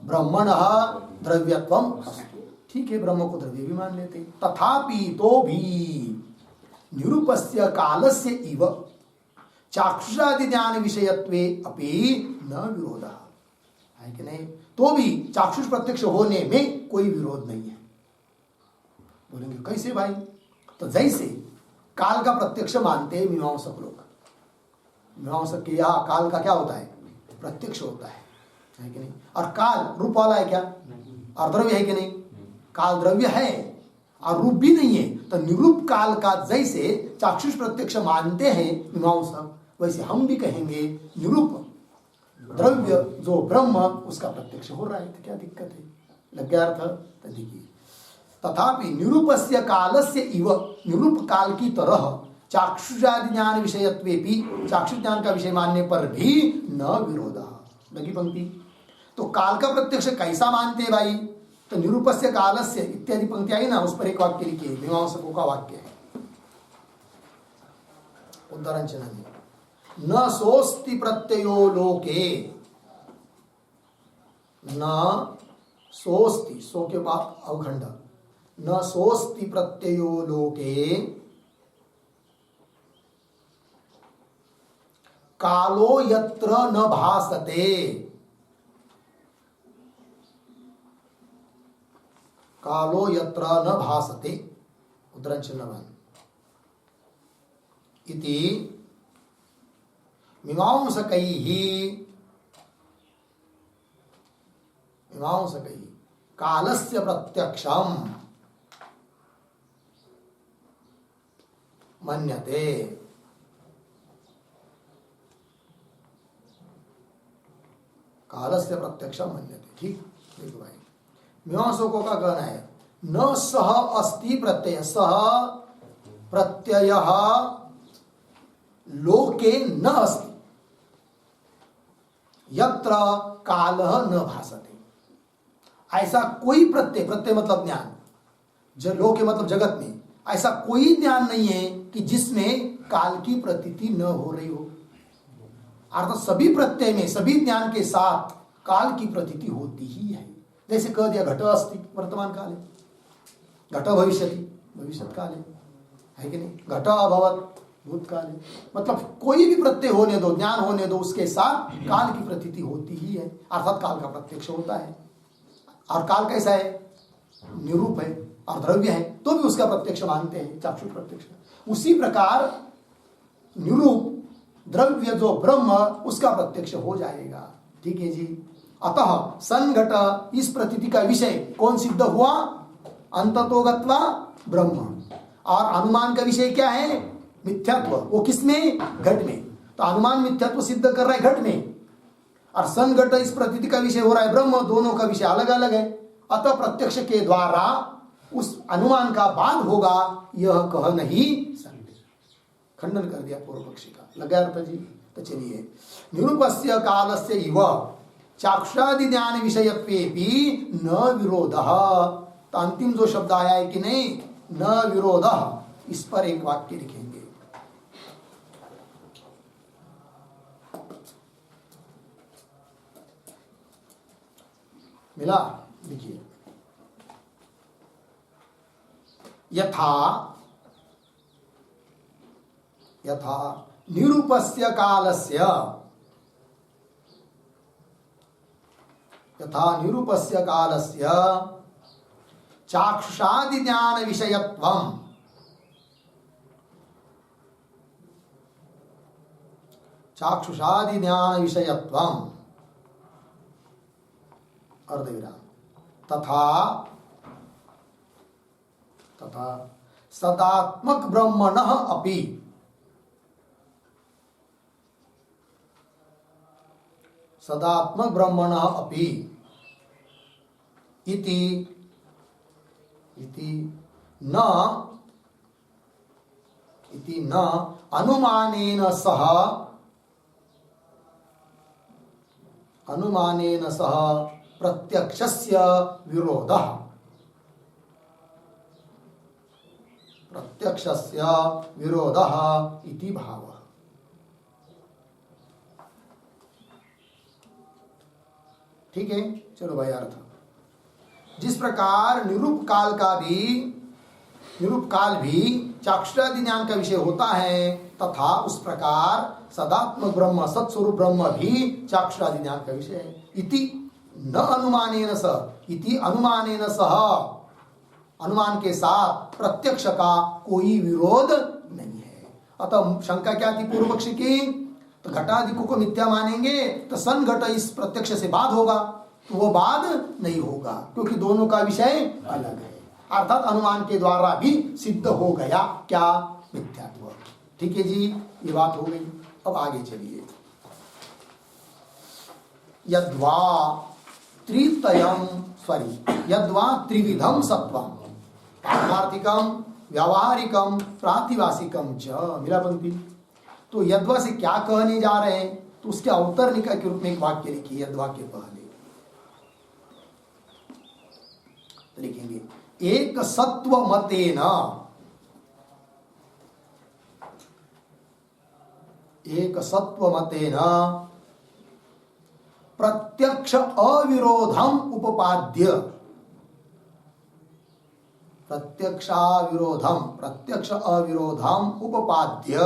ब्रह्मणः द्रव्यत्वम् अस्तु, ठीक है, ब्रह्म को द्रव्य भी मान लेते। तथापि, तो भी, निरूपस्य कालस्य इव चाक्षुषादि ज्ञान विषयत्वे अपि न विरोधः, है कि नहीं, तो भी चाक्षुष प्रत्यक्ष होने में कोई विरोध नहीं है। बोलेंगे कैसे भाई, तो जैसे काल का प्रत्यक्ष मानते हैं मीमांसक लोग, मीमांसक के यहाँ काल का क्या होता है, प्रत्यक्ष होता है कि नहीं। और काल रूप वाला है क्या, और द्रव्य है कि नहीं, काल द्रव्य है और रूप भी नहीं है। तो निरूप काल का जैसे चाक्षुष प्रत्यक्ष मानते हैं मीमांसक, वैसे हम भी कहेंगे निरूप द्रव्य जो ब्रह्म उसका प्रत्यक्ष हो रहा है, तो क्या दिक्कत है, लग गया अर्थ। तो देखिए, तथापि निरूपस्य कालस्य इव, निरूप काल की तरह चाक्षुषादि ज्ञान विषयत्वेपि, चाक्षुष ज्ञान का विषय मानने पर भी न विरोधः। लगी पंक्ति। तो काल का प्रत्यक्ष कैसा मानते हैं भाई, तो निरूपस्य कालस्य इत्यादि पंक्ति आई ना, उस पर एक वाक्य लिखिए, मीमांसकों का वाक्य है, उदाहरण चलाइए। न सोस्ति प्रत्ययो लोके, न सोस्ति, सो के बाद अवखंड, न सोस्ति प्रत्ययो लोके कालो यत्र न भासते, कालो यत्र न भासते, उद्धरण चिन्हवान इति मीमांसकैः, मीमांसकैः कालस्य प्रत्यक्षम् मन्यते। कालस्य प्रत्यक्षम् मन्यते, ठीक। देखो भाई, मीमांसकों का कहना है न सह अस्ति प्रत्यय, सह प्रत्यय लोके न अस्ति यत्र कालः न भासते। ऐसा कोई प्रत्यय, प्रत्यय मतलब ज्ञान, लोके मतलब जगत में ऐसा कोई ज्ञान नहीं है कि जिसमें काल की प्रतीति न हो रही हो। अर्थात सभी प्रत्यय में, सभी ज्ञान के साथ काल की प्रतीति होती ही है। जैसे कह दिया घट अस्ति वर्तमान काल है, घट भविष्यति भविष्य काल है कि नहीं, घट अभवत भूतकाल है। मतलब कोई भी प्रत्यय होने दो, ज्ञान होने दो, उसके साथ काल की प्रतीति होती ही है, अर्थात काल का प्रत्यक्ष होता है। और काल कैसा है, निरूप है और द्रव्य है, तो भी उसका प्रत्यक्ष मानते हैं, चाक्षुष प्रत्यक्ष। उसी प्रकार निरूप द्रव्य जो ब्रह्म, उसका प्रत्यक्ष हो जाएगा। ठीक है जी। अतः संघट इस प्रतीति का विषय कौन सिद्ध हुआ, अंततो गत्वा ब्रह्म। और अनुमान का विषय क्या है, मिथ्यात्व। वो किसमें, घट में। तो अनुमान मिथ्यात्व सिद्ध कर रहा है घट में, और संघट इस प्रतीति का विषय हो रहा है ब्रह्म। दोनों का विषय अलग अलग है। अतः प्रत्यक्ष के द्वारा उस अनुमान का बाद होगा, यह कह नहीं सकते। खंडन कर दिया पूर्व पक्षी का। लगा अर्थ जी। तो चलिए, निरूपस्य कालस्य इव चाक्षुषादि ज्ञान विषयत्वेपि न विरोधः। तो अंतिम जो शब्द आया है कि नहीं, न विरोधः, इस पर एक वाक्य लिखेंगे। मिला, लिखिए। यथा यथा निरूपस्य कालस्य, यथा निरूपस्य कालस्य चाक्षुषादि ज्ञान विषयत्वम्, चाक्षुषादि ज्ञान विषयत्वम् अर्धविराम, तथा तथा सदात्मक ब्रह्मणः अपि, सदात्मक ब्रह्मणः अपि इति न अनुमानेन सह प्रत्यक्षस्य विरोधः, प्रत्यक्षस्य विरोधः इति भावः। ठीक है, चलो भाई अर्थ। जिस प्रकार निरूप काल भी चाक्षुषादि ज्ञान का विषय होता है, तथा उस प्रकार सदात्मक ब्रह्म, सत्स्वरूप ब्रह्म भी चाक्षुषादि ज्ञान का विषय है। इति न अनुमानेन सह, इति अनुमानेन सह, अनुमान के साथ प्रत्यक्ष का कोई विरोध नहीं है। अतः शंका क्या थी पूर्व पक्षी की, तो घटादि को मिथ्या मानेंगे तो सन घट इस प्रत्यक्ष से बाद होगा, तो वो बाद नहीं होगा, क्योंकि दोनों का विषय अलग है। अर्थात अनुमान के द्वारा भी सिद्ध हो गया क्या, मिथ्यात्व। ठीक है जी, ये बात हो गई। अब आगे चलिए। यद्वा यद्वा त्रिविधम सत्वम, पारमार्थिकम, व्यावहारिकम, प्रातिभासिकम च। मिला पंक्ति। तो यद्वा से क्या कहने जा रहे हैं, तो उसके अवतरणिका के रूप में एक वाक्य लिखिए। यद्वा के पहले तो लिखेंगे एक सत्व मतेन, एक सत्व मतेन प्रत्यक्ष अविरोधम उपपाद्य, प्रत्यक्ष अविरोधम उपपाद्य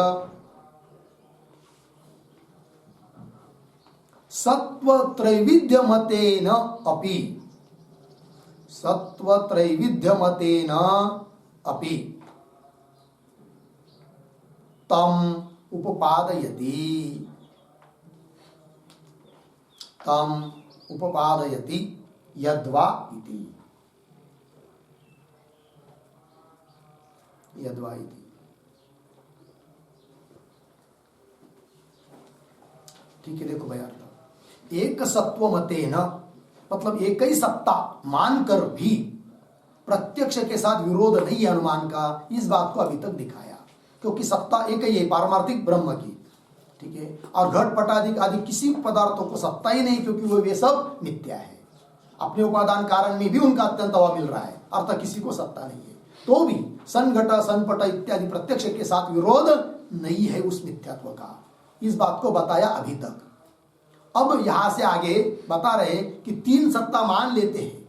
सत्व त्रैविध्य मतेन अपि, सत्व त्रैविध्य मतेन अपि तम उपपादयति, तम उपपादयति यद्वा इति, यद्वा इति। ठीक है, देखो भाई अर्थ। एक सत्व मतेन मतलब एक ही सत्ता मानकर भी प्रत्यक्ष के साथ विरोध नहीं है अनुमान का, इस बात को अभी तक दिखाया। क्योंकि सत्ता एक ही है, पारमार्थिक ब्रह्म की, ठीक है। और घट पट आदि किसी पदार्थों को सत्ता ही नहीं, क्योंकि वो वे सब मिथ्या है। अपने उपादान कारण में भी उनका अत्यंत अभाव मिल रहा है, अर्थात किसी को सत्ता नहीं है। तो भी सन घट सन पट इत्यादि प्रत्यक्ष के साथ विरोध नहीं है उस मिथ्यात्व का, इस बात को बताया अभी तक। अब यहां से आगे बता रहे कि तीन सत्ता मान लेते हैं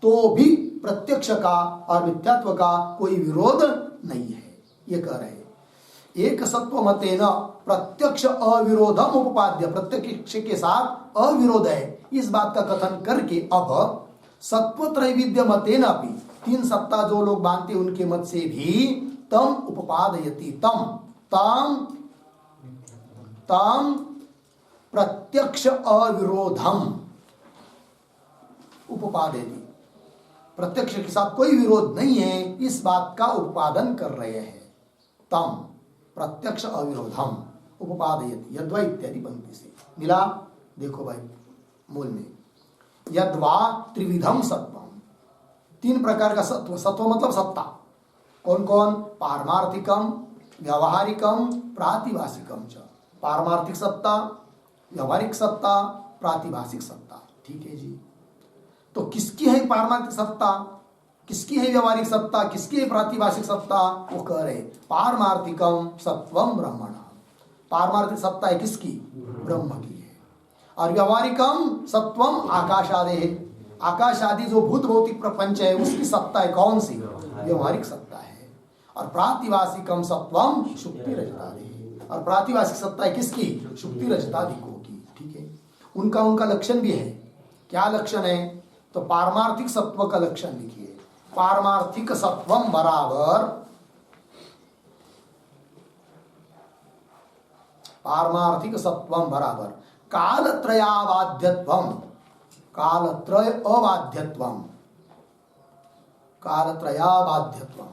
तो भी प्रत्यक्ष का और मिथ्यात्व का कोई विरोध नहीं है, ये कह रहे हैं। एक सत्व मतेन प्रत्यक्ष अविरोधम उपपाद्य, प्रत्यक्ष के साथ अविरोध है, इस बात का कथन करके अब सत्व त्रैविध्य मतेन अपि, तीन सत्ता जो लोग मानते उनके मत से भी तम उपपादयति, तम प्रत्यक्ष अविरोधम उपपादयति, प्रत्यक्ष के साथ कोई विरोध नहीं है, इस बात का उत्पादन कर रहे हैं। तम प्रत्यक्ष अविरोधम उपपादयति, यद्वा इत्यादि पंक्ति से मिला। देखो भाई मूल में, यद्वा त्रिविधम सत्वम, तीन प्रकार का सत्व, सत्व मतलब सत्ता, कौन कौन? पारमार्थिकम, व्यावहारिकम, प्रातिभाषिकम च। पारमार्थिक सत्ता, व्यावहारिक सत्ता, प्रातिभाषिक सत्ता, ठीक है जी। तो किसकी है पारमार्थिक सत्ता, किसकी है व्यावहारिक सत्ता, किसकी है प्रातिभाषिक सत्ता? वो कह रहे पारमार्थिकम सत्वम ब्रह्मण, पारमार्थिक सत्ता है किसकी? ब्रह्म की है। और व्यावहारिकम सत्वम आकाश आदि है, आकाश आदि जो भूत भौतिक प्रपंच है उसकी सत्ता है कौन सी? व्यावहारिक सत्ता है। और प्रातिभाषिकम सत्वम शुक्ति रजतादि है, और प्रातिभाषिक सत्ता है किसकी? शुक्ति रजतादिकों की, ठीक है। उनका लक्षण भी है, क्या लक्षण है? तो पारमार्थिक सत्व का लक्षण लिखिए। पारमार्थिक सत्वम बराबर, पारमार्थिक सत्वम बराबर कालत्रयाबाध्यत्वम, कालत्रय अबाध्यत्वम, कालत्रयाबाध्यत्वम।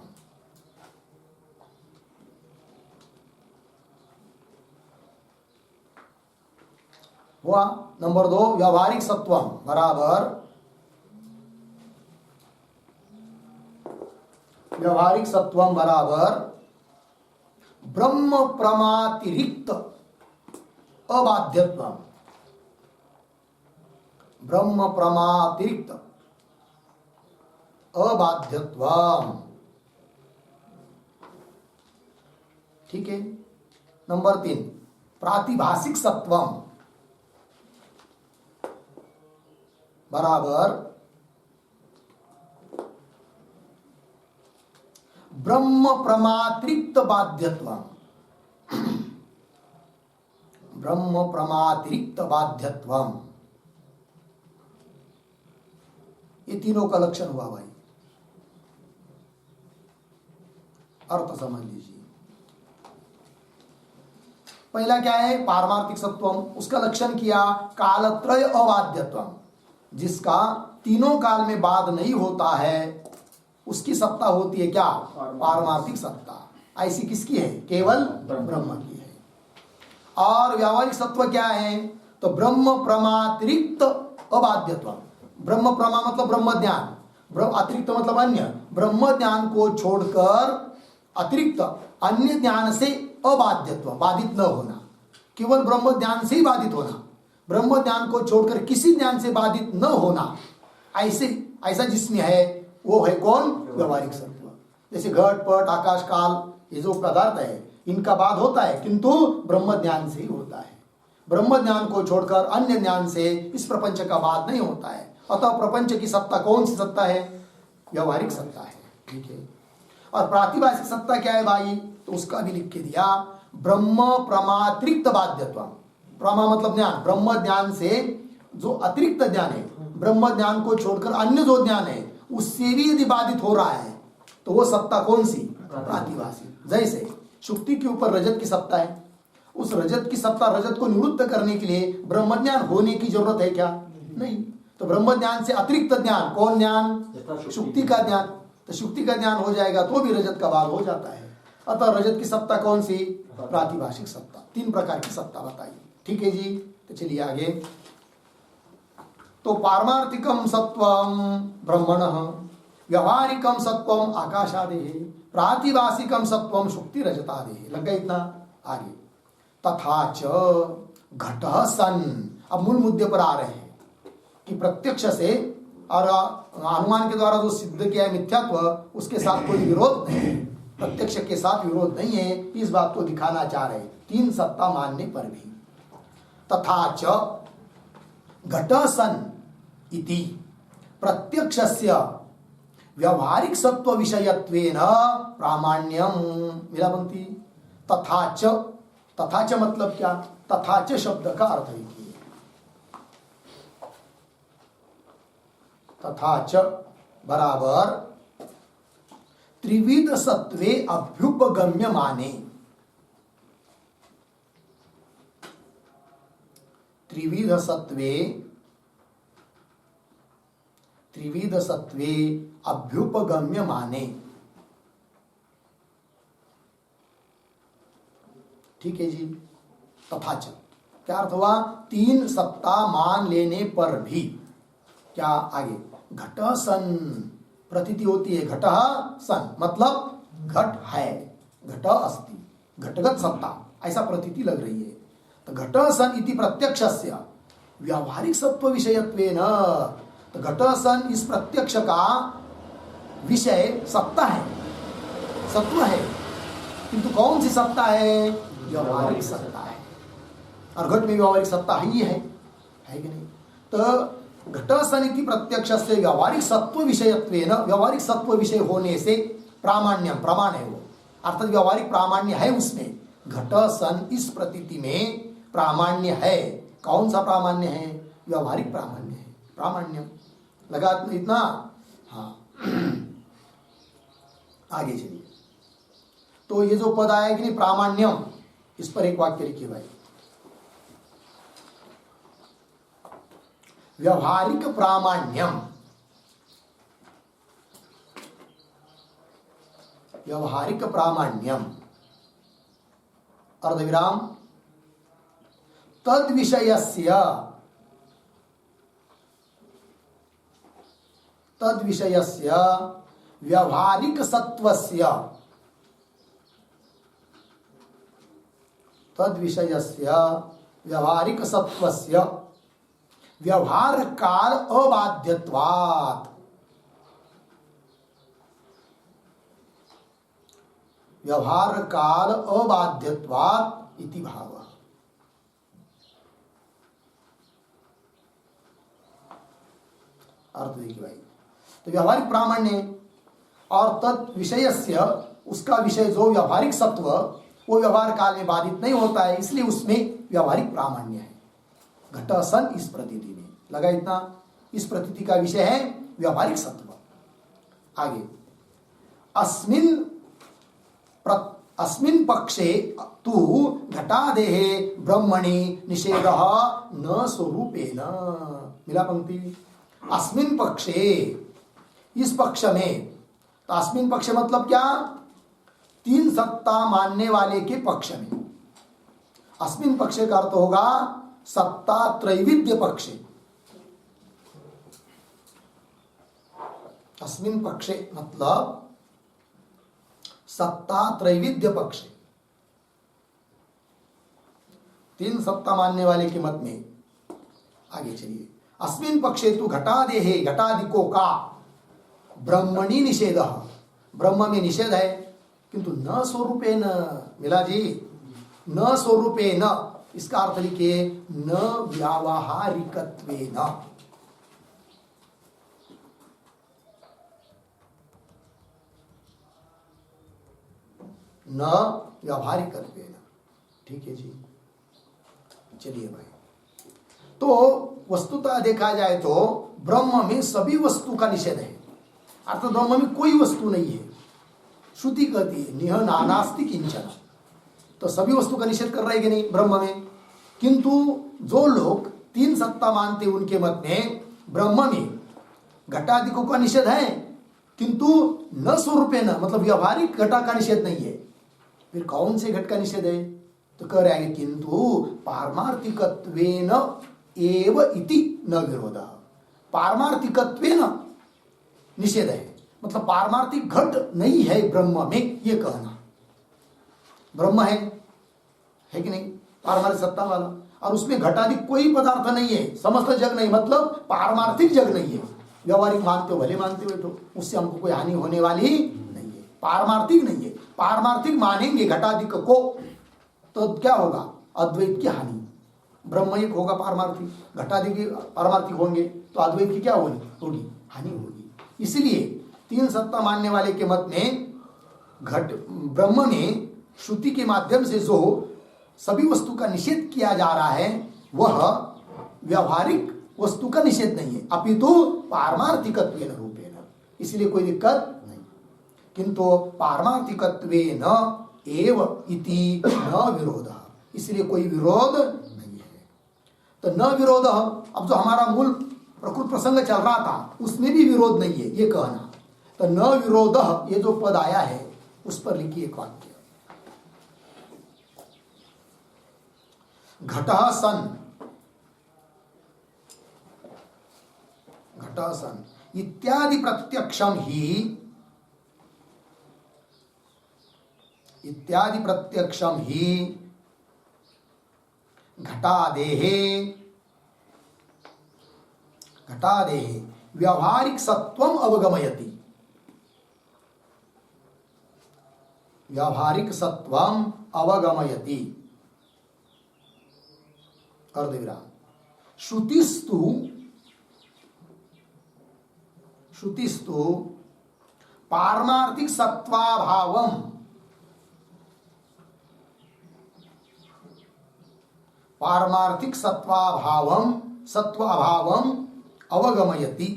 हुआ नंबर 2, व्यावहारिक सत्वम बराबर, व्यावहारिक सत्वम बराबर ब्रह्म प्रमातिरिक्त अबाध्यत्वम, ब्रह्म प्रमातिरिक्त अबाध्यत्वम, ठीक है। नंबर 3, प्रातिभाषिक सत्वम बराबर ब्रह्म प्रमातिरिक्त बाध्यत्वम, ब्रह्म प्रमातिरिक्त बाध्यत्वम। ये तीनों का लक्षण हुआ भाई, अर्थ समझ लीजिए। पहला क्या है? पारमार्थिक सत्वम, उसका लक्षण किया कालत्रय अबाध्यत्वम, जिसका तीनों काल में बाध नहीं होता है उसकी सत्ता होती है क्या? पारमार्थिक सत्ता। ऐसी किसकी है? केवल ब्रह्म की है। और व्यावहारिक सत्व क्या है? तो ब्रह्म प्रमातिरिक्त अबाध्यत्व, ब्रह्म प्रमा मतलब ब्रह्म ज्ञान, अतिरिक्त मतलब अन्य, ब्रह्म ज्ञान को छोड़कर अतिरिक्त अन्य ज्ञान से अबाध्यत्व, बाधित न होना, केवल ब्रह्म ज्ञान से ही बाधित होना, ब्रह्म ज्ञान को छोड़कर किसी ज्ञान से बाधित न होना, ऐसा जिसमें है वो है कौन? व्यावहारिक सत्व। जैसे घट पट आकाश काल ये जो पदार्थ है इनका बाध होता है, किंतु ब्रह्म ज्ञान से ही होता है। ब्रह्म ज्ञान को छोड़कर अन्य ज्ञान से इस प्रपंच का बाध नहीं होता है। अतः प्रपंच की सत्ता कौन सी सत्ता है? व्यावहारिक सत्ता है, ठीक है। और प्रातिभाषिक सत्ता क्या है भाई? तो उसका भी लिख के दिया, ब्रह्म प्रमातिरिक्त बाध्यत्व। प्रमा मतलब ज्ञान, ब्रह्म ज्ञान से जो अतिरिक्त ज्ञान है, ब्रह्म ज्ञान को छोड़कर अन्य जो ज्ञान है उससे भी यदि बाधित हो रहा है तो वो सत्ता कौन सी? प्रातिभाषिक। जैसे शुक्ति के ऊपर रजत की सत्ता है, उस रजत की सत्ता, रजत को निवृत्त करने के लिए ब्रह्म ज्ञान होने की जरूरत है क्या? नहीं। तो ब्रह्म ज्ञान से अतिरिक्त ज्ञान, कौन ज्ञान? शुक्ति का ज्ञान। तो शुक्ति का ज्ञान हो जाएगा तो भी रजत का बाध हो जाता है। अतः रजत की सत्ता कौन सी? प्रातिभाषिक सत्ता। तीन प्रकार की सत्ता बताई, ठीक है जी। तो चलिए आगे। तो पारमार्थिकम सत्वम ब्रह्मणः, व्यवहारिकम सत्वम आकाशादेः, प्रातिभाषिकम सत्वम शुक्ति रजतादेः। लग गया इतना? आगे तथा च घटः सन। अब मूल मुद्दे पर आ रहे हैं कि प्रत्यक्ष से और अनुमान के द्वारा जो सिद्ध किया है मिथ्यात्व, उसके साथ कोई विरोध नहीं है, प्रत्यक्ष के साथ विरोध नहीं है। इस बात को दिखाना चाह रहे तीन सत्ता मानने पर भी। तथा च घटः सन इति प्रत्यक्षस्य व्यावहारिक सत्व विषयत्वेन प्रामाण्यम। मिला पंक्ति? तथा च मतलब क्या? तथा च शब्द का अर्थ लिखिए। तथा च बराबर त्रिविध सत्वे अभ्युपगम्य माने। त्रिविध सत्वे अभ्युपगम्य माने। ठीक है जी। तथा च क्या अर्थ हुआ? तीन सत्ता मान लेने पर भी क्या? आगे घट सन प्रतीति होती है। घट सन मतलब घट है, घट अस्ति, घटगत सत्ता, ऐसा प्रतीति लग रही है। तो घट सन इति प्रत्यक्षस्य व्यावहारिक सत्व विषयत्वेन। तो घट सन इस प्रत्यक्ष का विषय सत्ता है, सत्व है, किंतु कौन सी सत्ता है? व्यावहारिक सत्ता है। और घट में व्यावहारिक सत्ता ही है कि नहीं? तो घट सन इति प्रत्यक्ष से व्यावहारिक सत्व विषयत्वेन, व्यावहारिक सत्व विषय होने से प्रामाण्यम, प्रमाण है वो, अर्थात व्यावहारिक प्रामाण्य है उसमें। घट सन इस प्रतीति में प्रामाण्य है। कौन सा प्रामाण्य है? व्यावहारिक प्रामाण्य है। प्रामाण्यम लगा इतना? हाँ। आगे चलिए। तो ये जो पद आया कि नहीं प्रामाण्यम, इस पर एक वाक्य लिखिए भाई। व्यावहारिक प्रामाण्यम, व्यावहारिक प्रामाण्यम अर्धविराम तद विषयस्य व्यावहारिक सत्वस्य, तद विषयस्य व्यावहारिक सत्वस्य व्यवहार काल अबाध्यत्वात्, व्यवहार काल अबाध्यत्वात् इति भाव। अर्थ देखिए भाई। तो व्यावहारिक प्रामाण्य और तत् विषयस्य, उसका विषय जो व्यावहारिक सत्व, वो व्यवहार काल में बाधित नहीं होता है, इसलिए उसमें व्यावहारिक प्रामाण्य है। घट सन इस प्रतीति में लगा इतना? इस प्रतीति का विषय है व्यावहारिक सत्व। आगे अस्मिन् पक्षे तु घटादेः ब्रह्मणि निषेधः न स्वरूपेण। मिला पंक्ति? अस्मिन् पक्षे, इस पक्ष में। तो अस्मिन् पक्ष मतलब क्या? तीन सत्ता मानने वाले के पक्ष में। अस्मिन् पक्ष का अर्थ होगा सत्ता त्रैविध्य पक्ष। अस्मिन् पक्षे मतलब सत्ता त्रैविध्य पक्ष, तीन सत्ता मानने वाले के मत में। आगे चलिए। अस्मिन् पक्षे तो घटादेः, घटादिकों का ब्रह्मणि निषेधः, ब्रह्म में निषेध है, किंतु न स्वरूपेण। मिला जी? न स्वरूपेण, इसका अर्थ लिखिए न व्यावहारिकत्वेन। न व्यावहारिकत्वेन। ठीक है जी। चलिए भाई। तो वस्तुतः देखा जाए तो ब्रह्म में सभी वस्तु का निषेध है, अर्थात ब्रह्म में कोई वस्तु नहीं है। श्रुति कहती है निह नानास्ति किंचन, तो सभी वस्तु का निषेध कर रहे हैं कि नहीं ब्रह्म में। किंतु जो लोग तीन सत्ता मानते हैं उनके मत में ब्रह्म में घटादिकों का निषेध है, किंतु न स्वरूपे न, मतलब व्यावहारिक घटा का निषेध नहीं है। फिर कौन से घट का निषेध है? तो कह रहे हैं किंतु पारमार्थिकत्वेन एव इति न विरोध। पारमार्थिकत्वेन निषेध है, मतलब पारमार्थिक घट नहीं है ब्रह्म में, ये कहना। ब्रह्म है कि नहीं, पारमार्थिक सत्ता वाला, और उसमें घटादि कोई पदार्थ नहीं है, समस्त जग नहीं, मतलब पारमार्थिक जग नहीं है। व्यवहारिक मानते हो भले मानते हो तो उससे हमको कोई हानि होने वाली नहीं है, पारमार्थिक नहीं है। पारमार्थिक मानेंगे घटादिक को तो क्या होगा, अद्वैत की हानि। ब्रह्म एक होगा पारमार्थिक, घटादि के पारमार्थिक होंगे तो अद्वैत की क्या होगी, हानि होगी। इसलिए तीन सत्ता मानने वाले के मत में घट ब्रह्म में श्रुति के माध्यम से जो सभी वस्तु का निषेध किया जा रहा है वह व्यावहारिक वस्तु का निषेध नहीं है, अपितु पारमार्थिकत्वेन रूपेण, इसलिए कोई दिक्कत नहीं। किंतु पारमार्थिकत्वेन एव इति न विरोध, इसलिए कोई विरोध नहीं है। तो न विरोध, अब जो हमारा मूल प्रकृत प्रसंग चल रहा था उसमें भी विरोध नहीं है, ये कहना। तो न विरोध, ये जो पद आया है उस पर लिखिए एक वाक्य, घटः सन इत्यादि प्रत्यक्षम ही घटादेः व्यावहारिक सत्वम अवगमयति, व्यावहारिक सत्वम अवगमयति, अर्धविराम। श्रुतिस्तु पारमार्थिक सत्वाभावम सत्वाभावम अवगमयति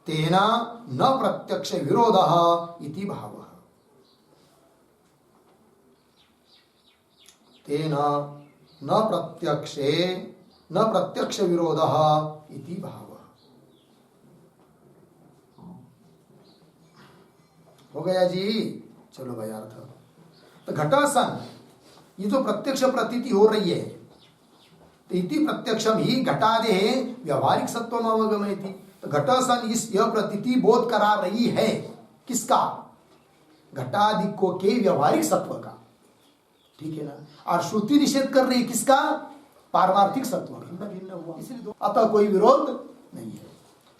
तेना न प्रत्यक्ष विरोधः इति भावः, तेना न प्रत्यक्ष विरोधः इति भावः। हो गया जी, चलो भाई अर्थ। तो घटासन, ये जो प्रत्यक्ष प्रतीति हो रही है, तो इति प्रत्यक्षम ही घटादे व्यावहारिक सत्वम अवगमयति, तो घटासन इस यह प्रतीति बोध करा रही है किसका, घटादि को के व्यावहारिक सत्व का, ठीक है ना। और श्रुति निषेध कर रही है किसका, पारमार्थिक सत्व का, भिन्न हुआ, इसलिए अतः कोई विरोध नहीं है।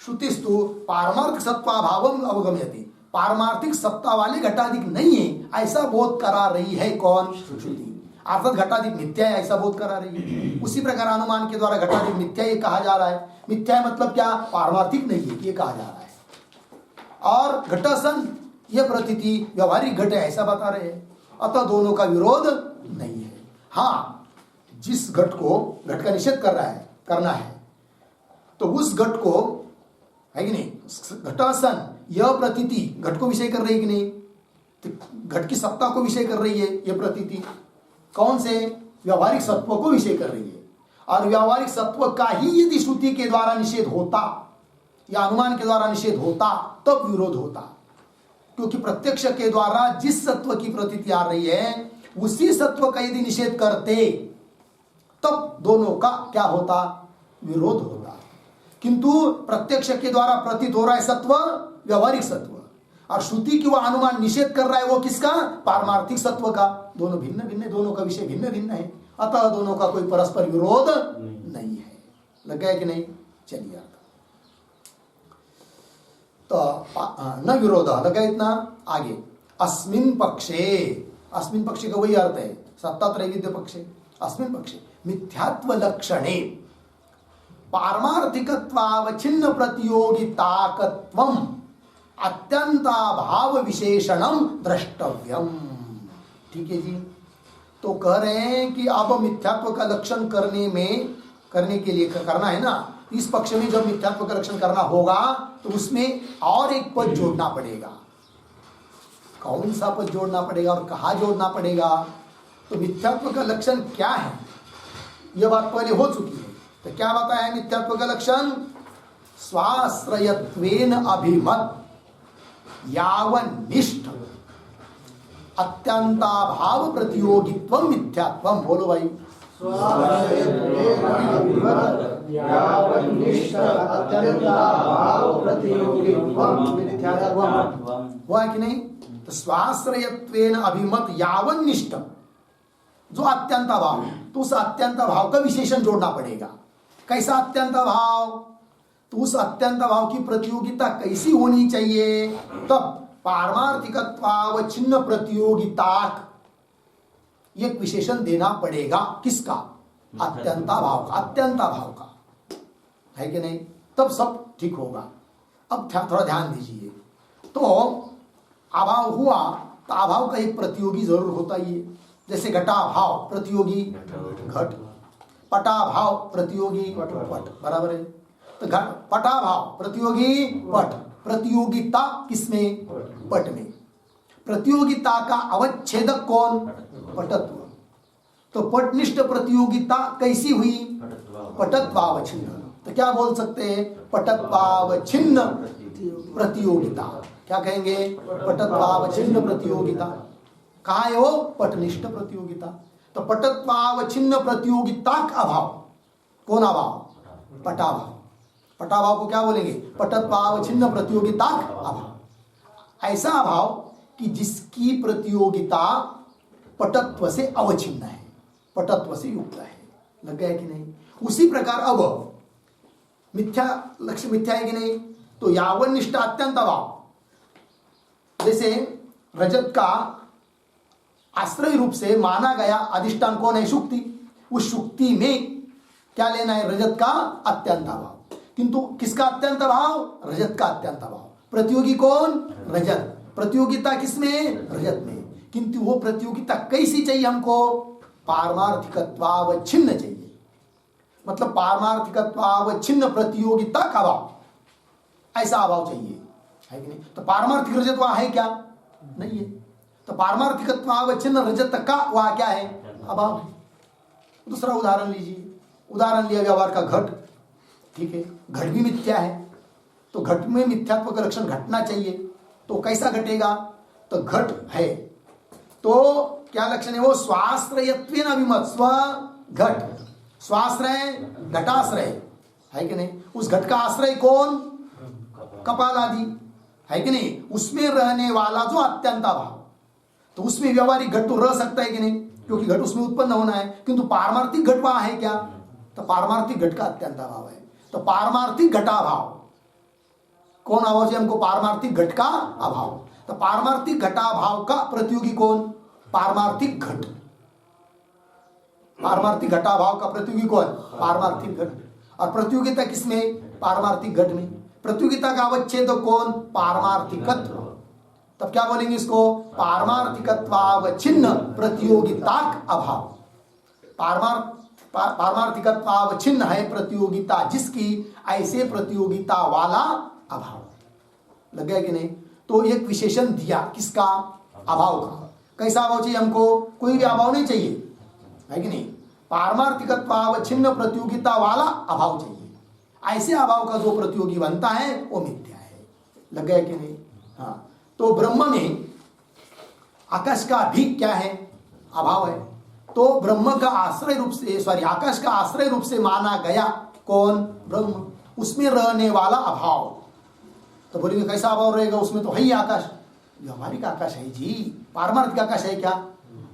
श्रुतिस्तु पारमार्थिक सत्वाभावम अवगमयति, पारमार्थिक सत्ता वाले घटादिक नहीं है ऐसा बोध करा रही है कौन, श्रुति। अर्थात घटादिक मिथ्या है ऐसा बोध करा रही है। उसी प्रकार अनुमान के द्वारा घटादिक मिथ्या ये कहा जा रहा है। मिथ्या मतलब क्या, पारमार्थिक नहीं है ये कहा जा रहा है। और घटासन ये प्रतीति व्यवहारिक घट है ऐसा बता रहे हैं, अतः दोनों का विरोध नहीं है। हाँ, जिस घट को घट का निषेध करना है तो उस घट को है कि नहीं, घटासन यह प्रतीति घट को विषय कर रही है कि नहीं, तो घट की सत्ता को विषय कर रही है यह प्रतीति, कौन से, व्यावहारिक सत्व को विषय कर रही है। और व्यावहारिक सत्व का ही यदि श्रुति के द्वारा निषेध होता या अनुमान के द्वारा निषेध होता तब विरोध होता, क्योंकि प्रत्यक्ष के द्वारा जिस सत्व की प्रतीति आ रही है उसी सत्व का यदि निषेध करते तब दोनों का क्या होता, विरोध होता। किंतु प्रत्यक्ष के द्वारा प्रतीत हो रहा है सत्व व्यावहारिक सत्व, और श्रुति की वह अनुमान निषेध कर रहा है वो किसका, पारमार्थिक सत्व का। दोनों भिन्न भिन्न, दोनों का विषय भिन्न भिन्न है, अतः दोनों का कोई परस्पर विरोध नहीं है। लग गया कि नहीं, चलिए तो न विरोध लगा इतना। आगे अस्मिन पक्षे का वही अर्थ है, सत्ता त्रैविध्य पक्षे, अस्मिन पक्षे मिथ्यात्व लक्षणे पारमार्थिकत्वावच्छिन्न प्रतियोगिताकत्वम अत्यंताभाव विशेषणम द्रष्टव्यम। ठीक है जी, तो कह रहे हैं कि अब मिथ्यात्व का लक्षण करने के लिए करना है ना, इस पक्ष में जब मिथ्यात्व का लक्षण करना होगा तो उसमें और एक पद जोड़ना पड़ेगा। कौन सा पद जोड़ना पड़ेगा और कहाँ जोड़ना पड़ेगा, तो मिथ्यात्व का लक्षण क्या है यह बात पहले हो चुकी है। तो क्या बताया मिथ्यात्व का लक्षण, स्वाश्रयत्वेन अभिमत यावनिष्ठ अत्यंताभाव प्रतियोगित्वम मिथ्यात्वम। बोलो भाई, स्वाश्रयत्वेन अभिमत यावन्निष्ठ अत्यंताभाव प्रतियोगित्वं मिथ्यात्वम्। हुआ कि नहीं? तो स्वाश्रयत्वेन अभिमत यावन्निष्ठ, जो अत्यंत भाव, तो उस अत्यंत भाव का विशेषण जोड़ना पड़ेगा। कैसा अत्यंत भाव? तो उस अत्यंत भाव की प्रतियोगिता कैसी होनी चाहिए? तब पारमार्थिकत्वावच्छिन्न प्रतियोगिता एक विशेषण देना पड़ेगा। किसका? अत्यंता भाव का, अत्यंता भाव का, है कि नहीं? तब सब ठीक होगा। अब थोड़ा ध्यान दीजिए। तो अभाव हुआ तो अभाव का एक प्रतियोगी जरूर होता ही है। जैसे घटाभाव प्रतियोगी घट, पटाभाव प्रतियोगी पट, बराबर है। तो घट पटाभाव प्रतियोगी पट, प्रतियोगिता किसमें? पट में। प्रतियोगिता का अवच्छेदक कौन? पटत्व। तो पटनिष्ठ प्रतियोगिता कैसी हुई? पटत्वावच्छिन्न। तो क्या बोल सकते हैं? पटत्वावच्छिन्न प्रतियोगिता। क्या कहेंगे? पटत्वावच्छिन्न प्रतियोगिता। कहाँ है वो? पटनिष्ठ प्रतियोगिता। तो पटत्वावच्छिन्न प्रतियोगिता का अभाव कौन अभाव? पटाभाव। पटाभाव को क्या बोलेंगे? पटत्वावच्छिन्न प्रतियोगिता का अभाव। ऐसा अभाव कि जिसकी प्रतियोगिता पटत्व से अवच्छिन्न है, पटत्व से युक्त है। लग गया कि नहीं? उसी प्रकार अब मिथ्या, लक्ष्य मिथ्या है कि नहीं? तो यावन्निष्ठ अत्यंत अभाव, जैसे रजत का आश्रय रूप से माना गया अधिष्ठान कौन है? शुक्ति। उस शुक्ति में क्या लेना है? रजत का अत्यंत अभाव। किंतु किसका अत्यंत अभाव? रजत का अत्यंत अभाव। प्रतियोगी कौन? रजत। प्रतियोगिता किसमें? रजत में। किंतु वो प्रतियोगिता कैसी चाहिए हमको? पारमार्थिकत्वावच्छिन्न चाहिए। मतलब पारमार्थिकत्वावच्छिन्न प्रतियोगिता का अभाव, ऐसा अभाव चाहिए, है कि नहीं? तो पारमार्थिक रजत वहां है क्या? नहीं है। तो पारमार्थिकत्वावच्छिन्न रजत का वहां क्या है? अभाव है। दूसरा उदाहरण लीजिए। उदाहरण लिया व्यवहार का घट, ठीक है? घट भी मिथ्या है, तो घट में मिथ्यात्व का लक्षण घटना चाहिए। तो कैसा घटेगा? तो घट है तो क्या लक्षण है वो? स्वाश्रयत्वेन अभिमत। स्व घट, स्वाश्रय घटाश्रय, है कि नहीं? उस घट का आश्रय कौन? कपाल आदि, है कि नहीं? उसमें रहने वाला जो अत्यंता भाव, तो उसमें व्यवहारिक घट तो रह सकता है कि नहीं? क्योंकि घट उसमें उत्पन्न होना है। किंतु पारमार्थिक घट वहां है क्या? तो पारमार्थिक घट का अत्यंता भाव है। तो पारमार्थिक घटाभाव कौन अभाव चाहिए हमको? पारमार्थिक घट का अभाव। तो पारमार्थिक घटाभाव का प्रतियोगी कौन? पारमार्थिक घट। पारमार्थिक घटाभाव का प्रतियोगी कौन? पारमार्थिक घट। और प्रतियोगिता किसमें? पारमार्थिक घट में। प्रतियोगिता का अवच्छेद तो कौन? पारमार्थिकत्व। तब क्या बोलेंगे इसको? पारमार्थिकत्वावच्छिन्न प्रतियोगिता अभाव। पारमार्थिकत्वावच्छिन्न है प्रतियोगिता जिसकी, ऐसे प्रतियोगिता वाला अभाव। लग गया कि नहीं? तो एक विशेषण दिया किसका? अभाव का। कैसा अभाव चाहिए हमको? कोई भी अभाव नहीं चाहिए, है कि नहीं? पारमार्थिकत्वावच्छिन्न प्रतियोगिता वाला अभाव चाहिए। ऐसे अभाव का जो प्रतियोगी बनता है वो मिथ्या है। लग गया कि नहीं? हाँ। तो ब्रह्म में आकाश का भी क्या है? अभाव है। तो ब्रह्म का आश्रय रूप से, आकाश का आश्रय रूप से माना गया कौन? ब्रह्म। उसमें रहने वाला अभाव। तो बोलेंगे कैसा अभाव रहेगा? उसमें तो है ही आकाश। व्यवहारिक आकाश है जी, पारमार्थिक आकाश है क्या?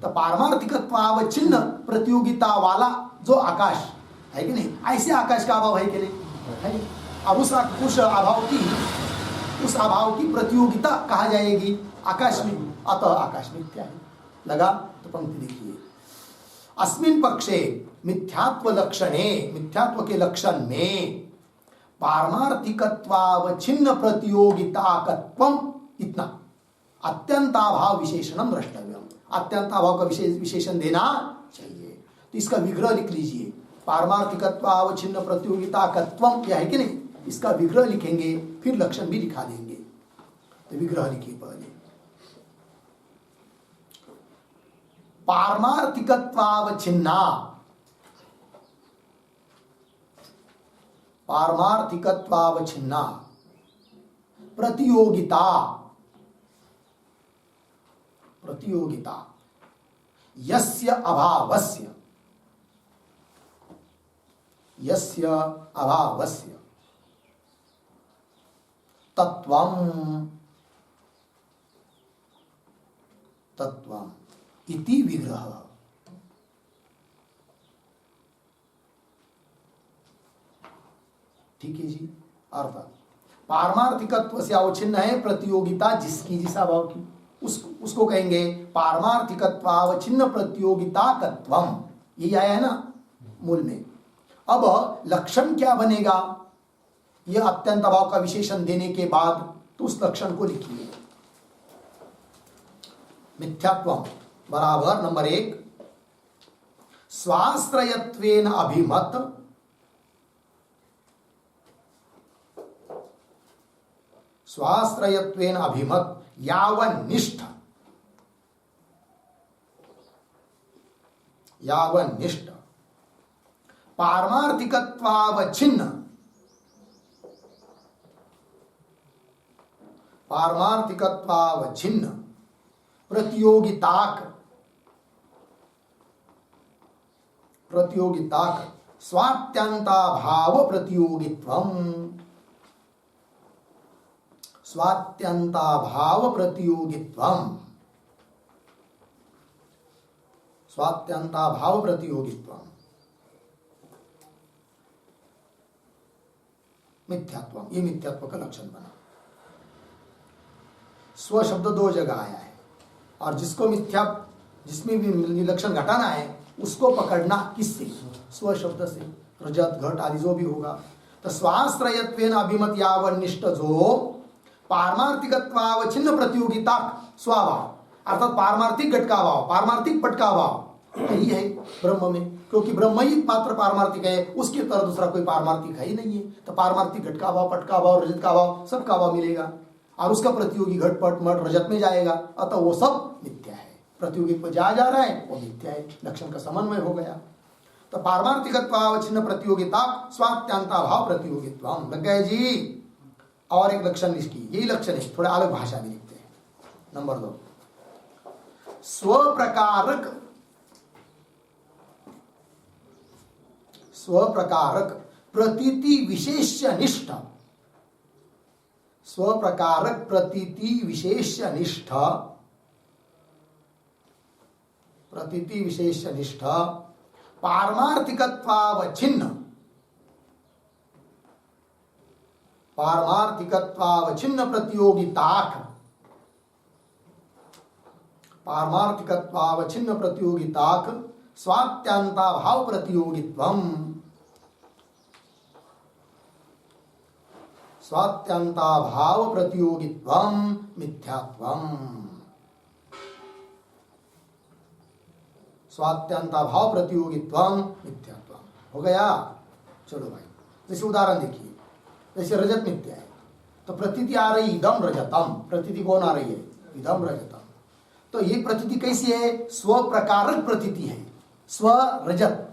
तो पारमार्थिकत्वावच्छिन्न प्रतियोगिता वाला जो आकाश है कि नहीं, ऐसे आकाश का अभाव है कि नहीं? है। अब उस अभाव की प्रतियोगिता कहा जाएगी आकाश में, अतः आकाश मिथ्या है। लगा? तो पंक्ति देखिए। अस्मिन् पक्षे मिथ्यात्व लक्षणे, मिथ्यात्व के लक्षण में पारमार्थिकत्वावच्छिन्न प्रतियोगिताकत्वम, इतना अत्यंताभाव विशेषणम द्रष्टव्यम। अत्यंताभाव का विशेषण देना चाहिए। तो इसका विग्रह लिख लीजिए। पारमार्थिकत्वावच्छिन्न प्रतियोगिताकत्वम, यह है कि नहीं? इसका विग्रह लिखेंगे, फिर लक्षण भी लिखा देंगे। तो विग्रह लिखिए पहले। पारमार्थिकत्वावच्छिन्ना, पारमार्थिकत्वावच्छिन्ना प्रतियोगिता, प्रतियोगिता यस्य अभावस्य, यस्य अभावस्य तत्वम तत्वम इति विग्रह। ठीक है जी। अर्थात पारमार्थिकत्व से अवच्छिन्न है प्रतियोगिता जिसकी जिस अभाव की, उसको कहेंगे पारमार्थिकत्वावच्छिन्न प्रतियोगिताकत्वम। यही आया है ना मूल में। अब लक्षण क्या बनेगा, यह अत्यंत अभाव का विशेषण देने के बाद तो उस लक्षण को लिखिए। मिथ्यात्वम बराबर नंबर 1 स्वाश्रयत्वेन अभिमत स्वाश्रयत्वेन अभिमत यावन्निष्ठ पारमार्थिकत्वावच्छिन्न प्रतियोगिताक स्वात्यंताभाव प्रतियोगित्वम मिथ्यात्वम। ये मिथ्यात्व का लक्षण बना। स्व शब्द 2 जगह आया है और जिसको मिथ्या, जिसमें भी लक्षण घटाना है उसको पकड़ना किससे, स्व शब्द से। रजत घट आदि जो भी होगा तो स्वाश्रयत्वेन अभिमत यावन्निष्ठ जो पारमार्थिकत्वावच्छिन्न प्रतियोगिता स्वभाव, अर्थात पारमार्थिक घट का अभाव, पारमार्थिक पट का अभाव यही है ब्रह्म में, क्योंकि ब्रह्म ही मात्र पारमार्थिक है, उसके तरह दूसरा कोई पारमार्थिक है ही नहीं है। तो पारमार्थिक घट का अभाव, पट का अभाव, रजत का अभाव, सबका अभाव मिलेगा और उसका प्रतियोगी घट पट मट रजत में जाएगा, अतः वो सब मिथ्या है। प्रतियोगी पर जा रहा है वो मिथ्या है, लक्षण का समन्वय हो गया। तो पारमार्थिकत्वावच्छिन्न प्रतियोगिता स्वात्यंताभाव प्रतियोगित्वम लग गए जी। और एक लक्षण इसकी, यही लक्षण है, थोड़ा अलग भाषा में लिखते हैं। नंबर 2 स्वप्रकारक प्रतीति विशेष्यनिष्ठ पारमार्थिकत्वावच्छिन्न प्रतियोगिताक स्वात्यंताभाव प्रतियोगित्वम मिथ्यात्वम। स्वात्यंताभाव प्रतियोगित्वम मिथ्यात्वम हो गया। चलो भाई, जैसे उदाहरण देखिए, जैसे रजत मिथ्या है तो प्रतीति आ रही इदम रजतम, प्रतीति कौन आ रही है, इदम रजतम। तो ये प्रतीति कैसी है, स्व प्रकारक प्रतीति है। स्व रजत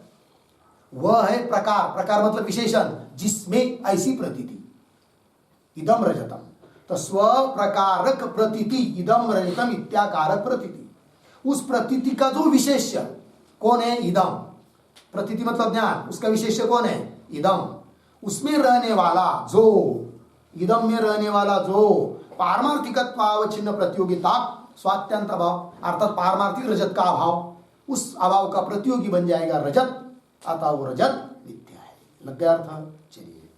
वह है प्रकार, प्रकार मतलब विशेषण जिसमें ऐसी प्रतीति, इदम रजतम। तो स्व प्रकारक प्रतीति इदम रजतम इत्याकारक प्रतीति, उस प्रतीति का जो विशेष्य कौन है, इदम। प्रतीति मतलब ज्ञान, उसका विशेष्य कौन है, इदम। उसमें रहने वाला जो, इदम में रहने वाला जो पारमार्थिकत्वावच्छिन्न प्रतियोगिता स्वात्यंत अभाव, अर्थात पारमार्थिक रजत का अभाव, उस अभाव का प्रतियोगी बन जाएगा रजत, अतः वो रजत मिथ्या है। लग गया अर्थ। चलिए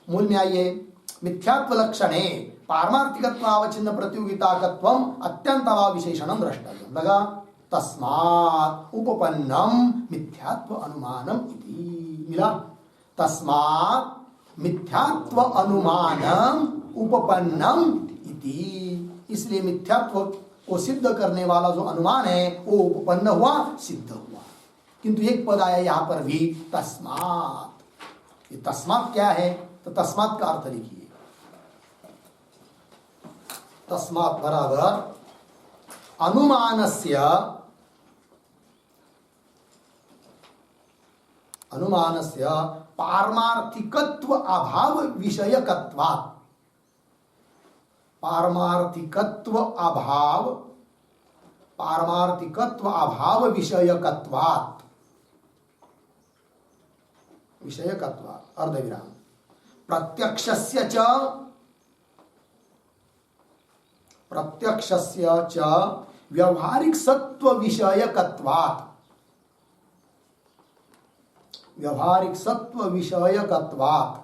मूल में आइए। मिथ्यात्व लक्षणे पारमार्थिकत्वावच्छिन्न प्रतियोगिताकत्वम अत्यंत अभाव विशेषणम द्रष्टव्यम। लगा, तस्मात् उपपन्नम मिथ्यात्व अनुमानम इति। मिला, तस्मात् मिथ्यात्व अनुमानम उपपन्नम इति। इसलिए मिथ्यात्व को सिद्ध करने वाला जो अनुमान है वो उपपन्न हुआ, सिद्ध हुआ। किंतु एक पद आया यहां पर भी, तस्मात्। ये तस्मात् क्या है, तो तस्मात् का अर्थ लिखिए। तस्मात् बराबर अनुमानस्य पारमार्थिकत्व अभाव विषयकत्वात्, पारमार्थिकत्व अभाव विषयकत्वात् विषयकत्वात् अर्धविराम प्रत्यक्षस्य च व्यवहारिक सत्व विषयकत्वात् व्यवहारिक सत्व विषयकत्वात्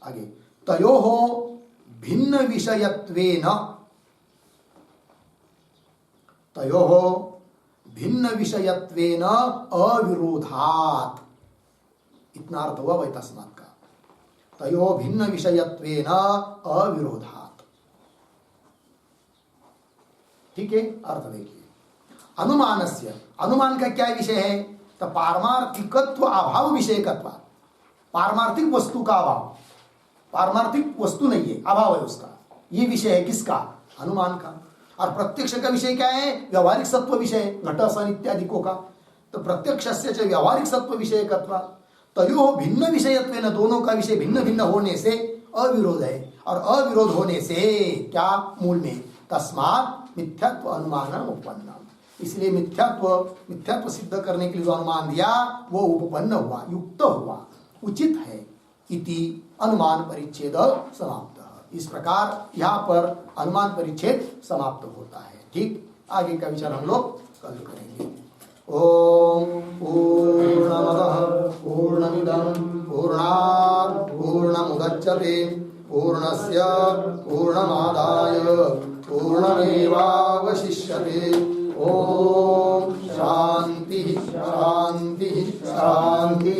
आगे तयोः भिन्न विषयत्वेन अविरोधात् इतना अर्थ हुआ वही तस्मात् का तयोः भिन्न विषयत्वेन अविरोधात्। ठीक है, अर्थ देखिए अनुमानस्य अनुमान का क्या विषय है तो पारमार्थिकत्व अभाव विषयकत्व पारमार्थिक वस्तु का अभाव पारमार्थिक वस्तु नहीं है अभाव है उसका ये विषय है किसका अनुमान का और प्रत्यक्ष का विषय क्या है व्यवहारिक सत्व विषय घट सन इत्यादि को का तो प्रत्यक्ष से व्यवहारिक सत्व विषयकत्व तयो भिन्न विषयत्वेन दोनों का विषय भिन्न भिन्न होने से अविरोध है और अविरोध होने से क्या मूल में तस्मात् मिथ्यात्व अनुमान उपपन्न इसलिए मिथ्यात्व सिद्ध करने के लिए जो अनुमान दिया वो उपपन्न हुआ युक्त हुआ उचित है इति अनुमान परिच्छेद समाप्त। इस प्रकार यहाँ पर अनुमान परिच्छेद समाप्त होता है। ठीक, आगे का विचार हम लोग कल करेंगे। ओम पूर्णमदः पूर्णमिदं पूर्णात् पूर्णमुदच्यते पूर्णस्य पूर्णमादाय पूर्णमेवावशिष्यते। ओम शांति शांति शांति।